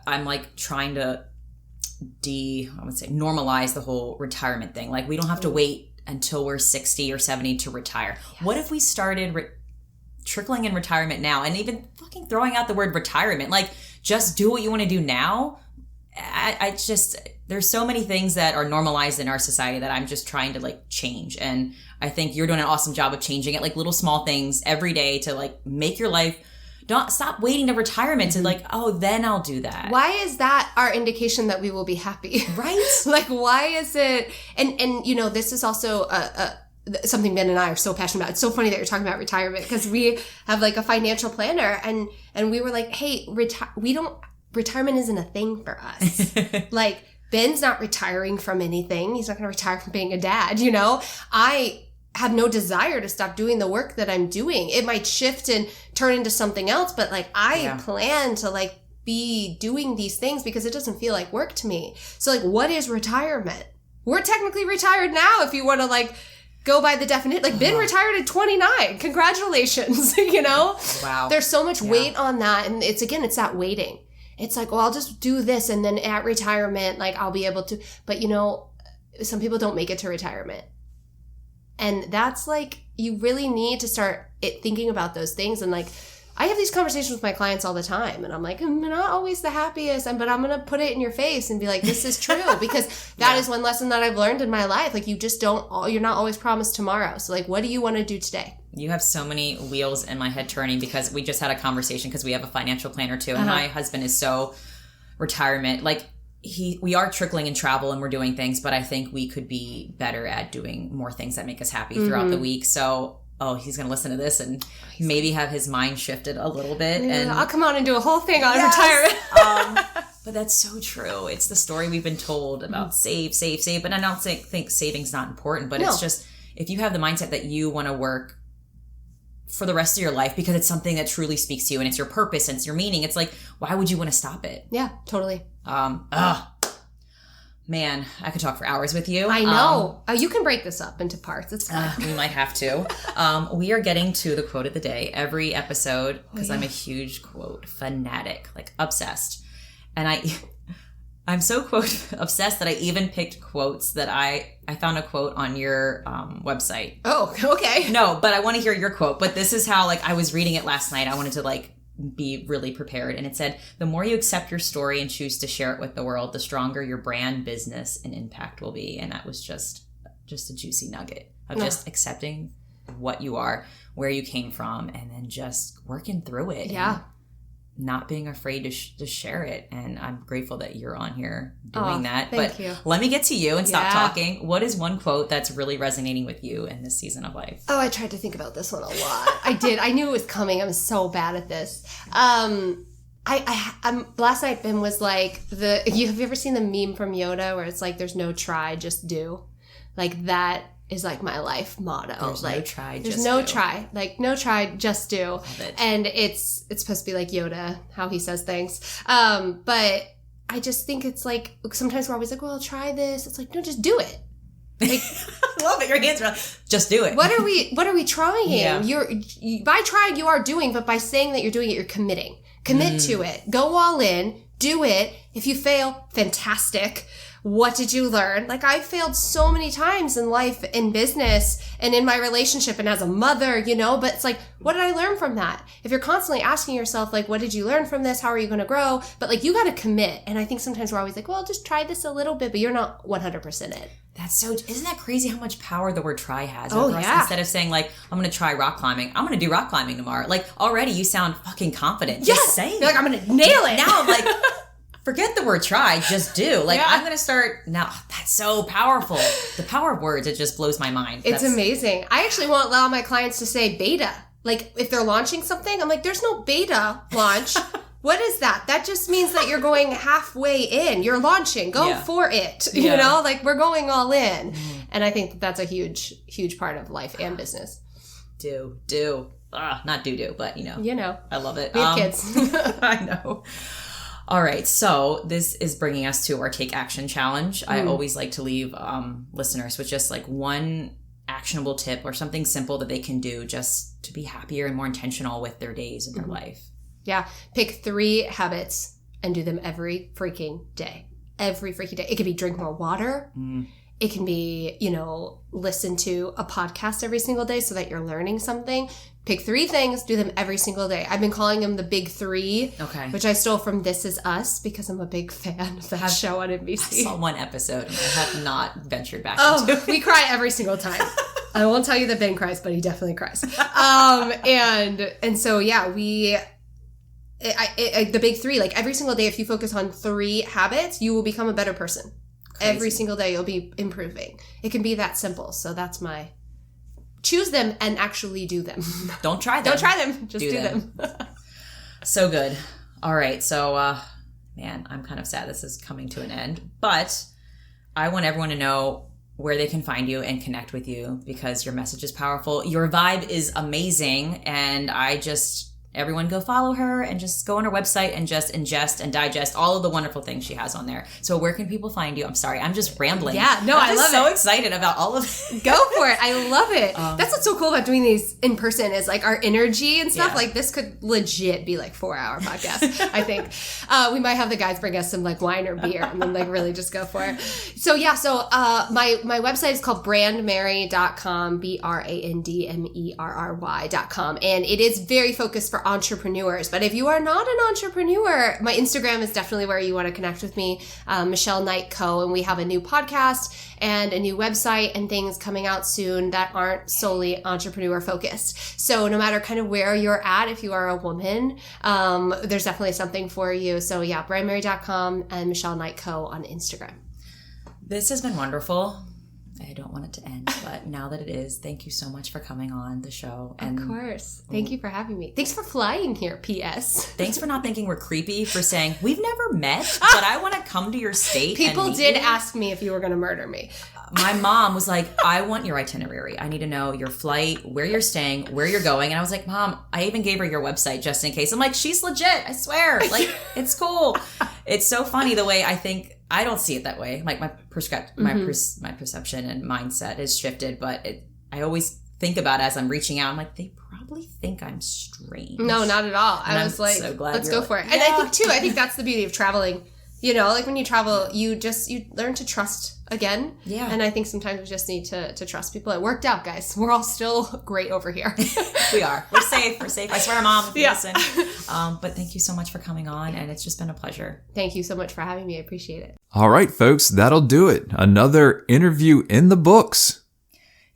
I'm like trying to normalize the whole retirement thing. Like, we don't have to wait until we're 60 or 70 to retire. Yes. What if we started trickling in retirement now, and even fucking throwing out the word retirement? Like, just do what you want to do now. I just, there's so many things that are normalized in our society that I'm just trying to, like, change. And I think you're doing an awesome job of changing it, like little small things every day to, like, make your life. Don't stop waiting to retirement to, like, oh, then I'll do that. Why is that our indication that we will be happy? Right? Like, why is it? And this is also something Ben and I are so passionate about. It's so funny that you're talking about retirement, because we have, like, a financial planner, and we were like, hey, retirement isn't a thing for us. Like, Ben's not retiring from anything. He's not going to retire from being a dad. I have no desire to stop doing the work that I'm doing. It might shift and turn into something else, but, like, I plan to, like, be doing these things because it doesn't feel like work to me. So, like, what is retirement? We're technically retired now, if you want to, like, go by the definition. Like, Ben retired at 29. Congratulations, Wow. There's so much weight on that. And it's that waiting. It's like, well, I'll just do this, and then at retirement, like, I'll be able to. But, some people don't make it to retirement. And that's, like, you really need to start thinking about those things. And, like, I have these conversations with my clients all the time, and I'm like, I'm not always the happiest, but I'm going to put it in your face and be like, this is true, because that is one lesson that I've learned in my life. Like, you're not always promised tomorrow. So, like, what do you want to do today? You have so many wheels in my head turning, because we just had a conversation, because we have a financial planner too. And my husband is so retirement, like, we are trickling in travel and we're doing things, but I think we could be better at doing more things that make us happy throughout the week. So, he's going to listen to this and maybe have his mind shifted a little bit. Yeah, and I'll come on and do a whole thing on retirement. But that's so true. It's the story we've been told about save. But I don't think saving's not important, but it's just, if you have the mindset that you want to work for the rest of your life because it's something that truly speaks to you and it's your purpose and it's your meaning, it's like, why would you want to stop it? Yeah, totally. Man, I could talk for hours with you. I know. You can break this up into parts. It's fine. We might have to. We are getting to the quote of the day every episode, because I'm a huge quote fanatic, like obsessed. And I'm so quote obsessed that I even picked quotes that I found a quote on your website. Oh, okay. No, but I want to hear your quote. But this is how, like, I was reading it last night. I wanted to, like, be really prepared. And it said, the more you accept your story and choose to share it with the world, the stronger your brand, business, and impact will be. And that was just a juicy nugget of just accepting what you are, where you came from, and then just working through it. Yeah. Not being afraid to share it. And I'm grateful that you're on here doing that. Thank you. Let me get to you and stop talking. What is one quote that's really resonating with you in this season of life? Oh, I tried to think about this one a lot. I did. I knew it was coming. I'm so bad at this. Last night Ben was like, have you ever seen the meme from Yoda where it's like, there's no try, just do? Like, that is like my life motto. There's like, no try, there's just no do. try. Like, no try, just do. Love it. And it's supposed to be like Yoda, how he says things. But I just think it's like, sometimes we're always like, well, try this. It's like, no, just do it. Like, I love it. Your hands are just do it. What are we trying? Yeah. By trying, you are doing, but by saying that you're doing it, you're committing. Commit to it. Go all in. Do it. If you fail, fantastic. What did you learn? Like, I failed so many times in life, in business, and in my relationship, and as a mother, but it's like, what did I learn from that? If you're constantly asking yourself, like, what did you learn from this? How are you going to grow? But, like, you got to commit. And I think sometimes we're always like, well, just try this a little bit, but you're not 100% it. Isn't that crazy how much power the word try has? Oh, over us? yeah. Instead of saying, like, I'm going to try rock climbing, I'm going to do rock climbing tomorrow. Like, already you sound fucking confident. Yes. Just saying. You're like, I'm going to nail it. Now I'm like, Forget the word try, just do. Like, I'm going to start now. That's so powerful. The power of words, it just blows my mind. It's amazing. I actually won't allow my clients to say beta. Like, if they're launching something, I'm like, there's no beta launch. What is that? That just means that you're going halfway in. You're launching. Go for it. You know, like, we're going all in. And I think that's a huge, huge part of life and business. Do. Not do, but, You know. I love it. We have kids. I know. All right, so this is bringing us to our Take Action Challenge. I always like to leave listeners with just like one actionable tip or something simple that they can do just to be happier and more intentional with their days and their life. Yeah. Pick 3 habits and do them every freaking day. Every freaking day. It could be drink more water. It can be, listen to a podcast every single day so that you're learning something. Pick 3 things, do them every single day. I've been calling them the big 3, which I stole from This Is Us because I'm a big fan of that show on NBC. I saw one episode and I have not ventured back into it. We cry every single time. I won't tell you that Ben cries, but he definitely cries. And so, the big 3, like every single day, if you focus on 3 habits, you will become a better person. Crazy. Every single day, you'll be improving. It can be that simple. So that's my... Choose them and actually do them. Don't try them. Don't try them. Just do them. So good. All right. So, man, I'm kind of sad this is coming to an end. But I want everyone to know where they can find you and connect with you because your message is powerful. Your vibe is amazing. And everyone go follow her and just go on her website and just ingest and digest all of the wonderful things she has on there. So where can people find you? I'm sorry, I'm just rambling. Yeah, no, I love it. I'm so excited about all of it. Go for it. I love it. That's what's so cool about doing these in person is like our energy and stuff. Yeah. Like this could legit be like 4-hour podcast, I think. We might have the guys bring us some like wine or beer and then like really just go for it. So my website is called brandmerry.com, BRANDMERRY.com. And it is very focused for entrepreneurs. But if you are not an entrepreneur, my Instagram is definitely where you want to connect with me, Michelle Knight Co. And we have a new podcast and a new website and things coming out soon that aren't solely entrepreneur focused. So no matter kind of where you're at, if you are a woman, there's definitely something for you. So brandmerry.com and Michelle Knight Co. on Instagram. This has been wonderful. I don't want it to end, but now that it is, thank you so much for coming on the show. And of course. Thank you for having me. Thanks for flying here, P.S. Thanks for not thinking we're creepy, for saying, we've never met, but I want to come to your state. People did ask me if you were going to murder me. My mom was like, I want your itinerary. I need to know your flight, where you're staying, where you're going. And I was like, Mom, I even gave her your website just in case. I'm like, she's legit. I swear. Like, it's cool. It's so funny the way I don't see it that way. Like my perception and mindset has shifted, but I always think about it as I'm reaching out. I'm like, they probably think I'm strange. No, not at all. I was like, so let's go for it. And I think that's the beauty of traveling. Like when you travel, you learn to trust again. Yeah. And I think sometimes we just need to trust people. It worked out, guys. We're all still great over here. We are. We're safe. I swear, Mom, if you listen. But thank you so much for coming on, and it's just been a pleasure. Thank you so much for having me. I appreciate it. All right, folks, that'll do it. Another interview in the books.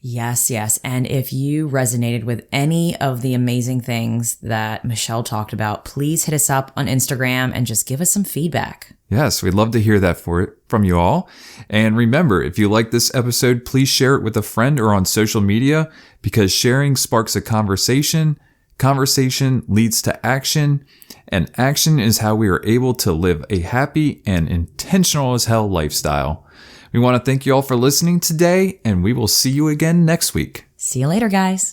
Yes. And if you resonated with any of the amazing things that Michelle talked about, please hit us up on Instagram and just give us some feedback. Yes, we'd love to hear that from you all. And remember, if you like this episode, please share it with a friend or on social media because sharing sparks a conversation. Conversation leads to action, and action is how we are able to live a happy and intentional as hell lifestyle. We want to thank you all for listening today, and we will see you again next week. See you later, guys.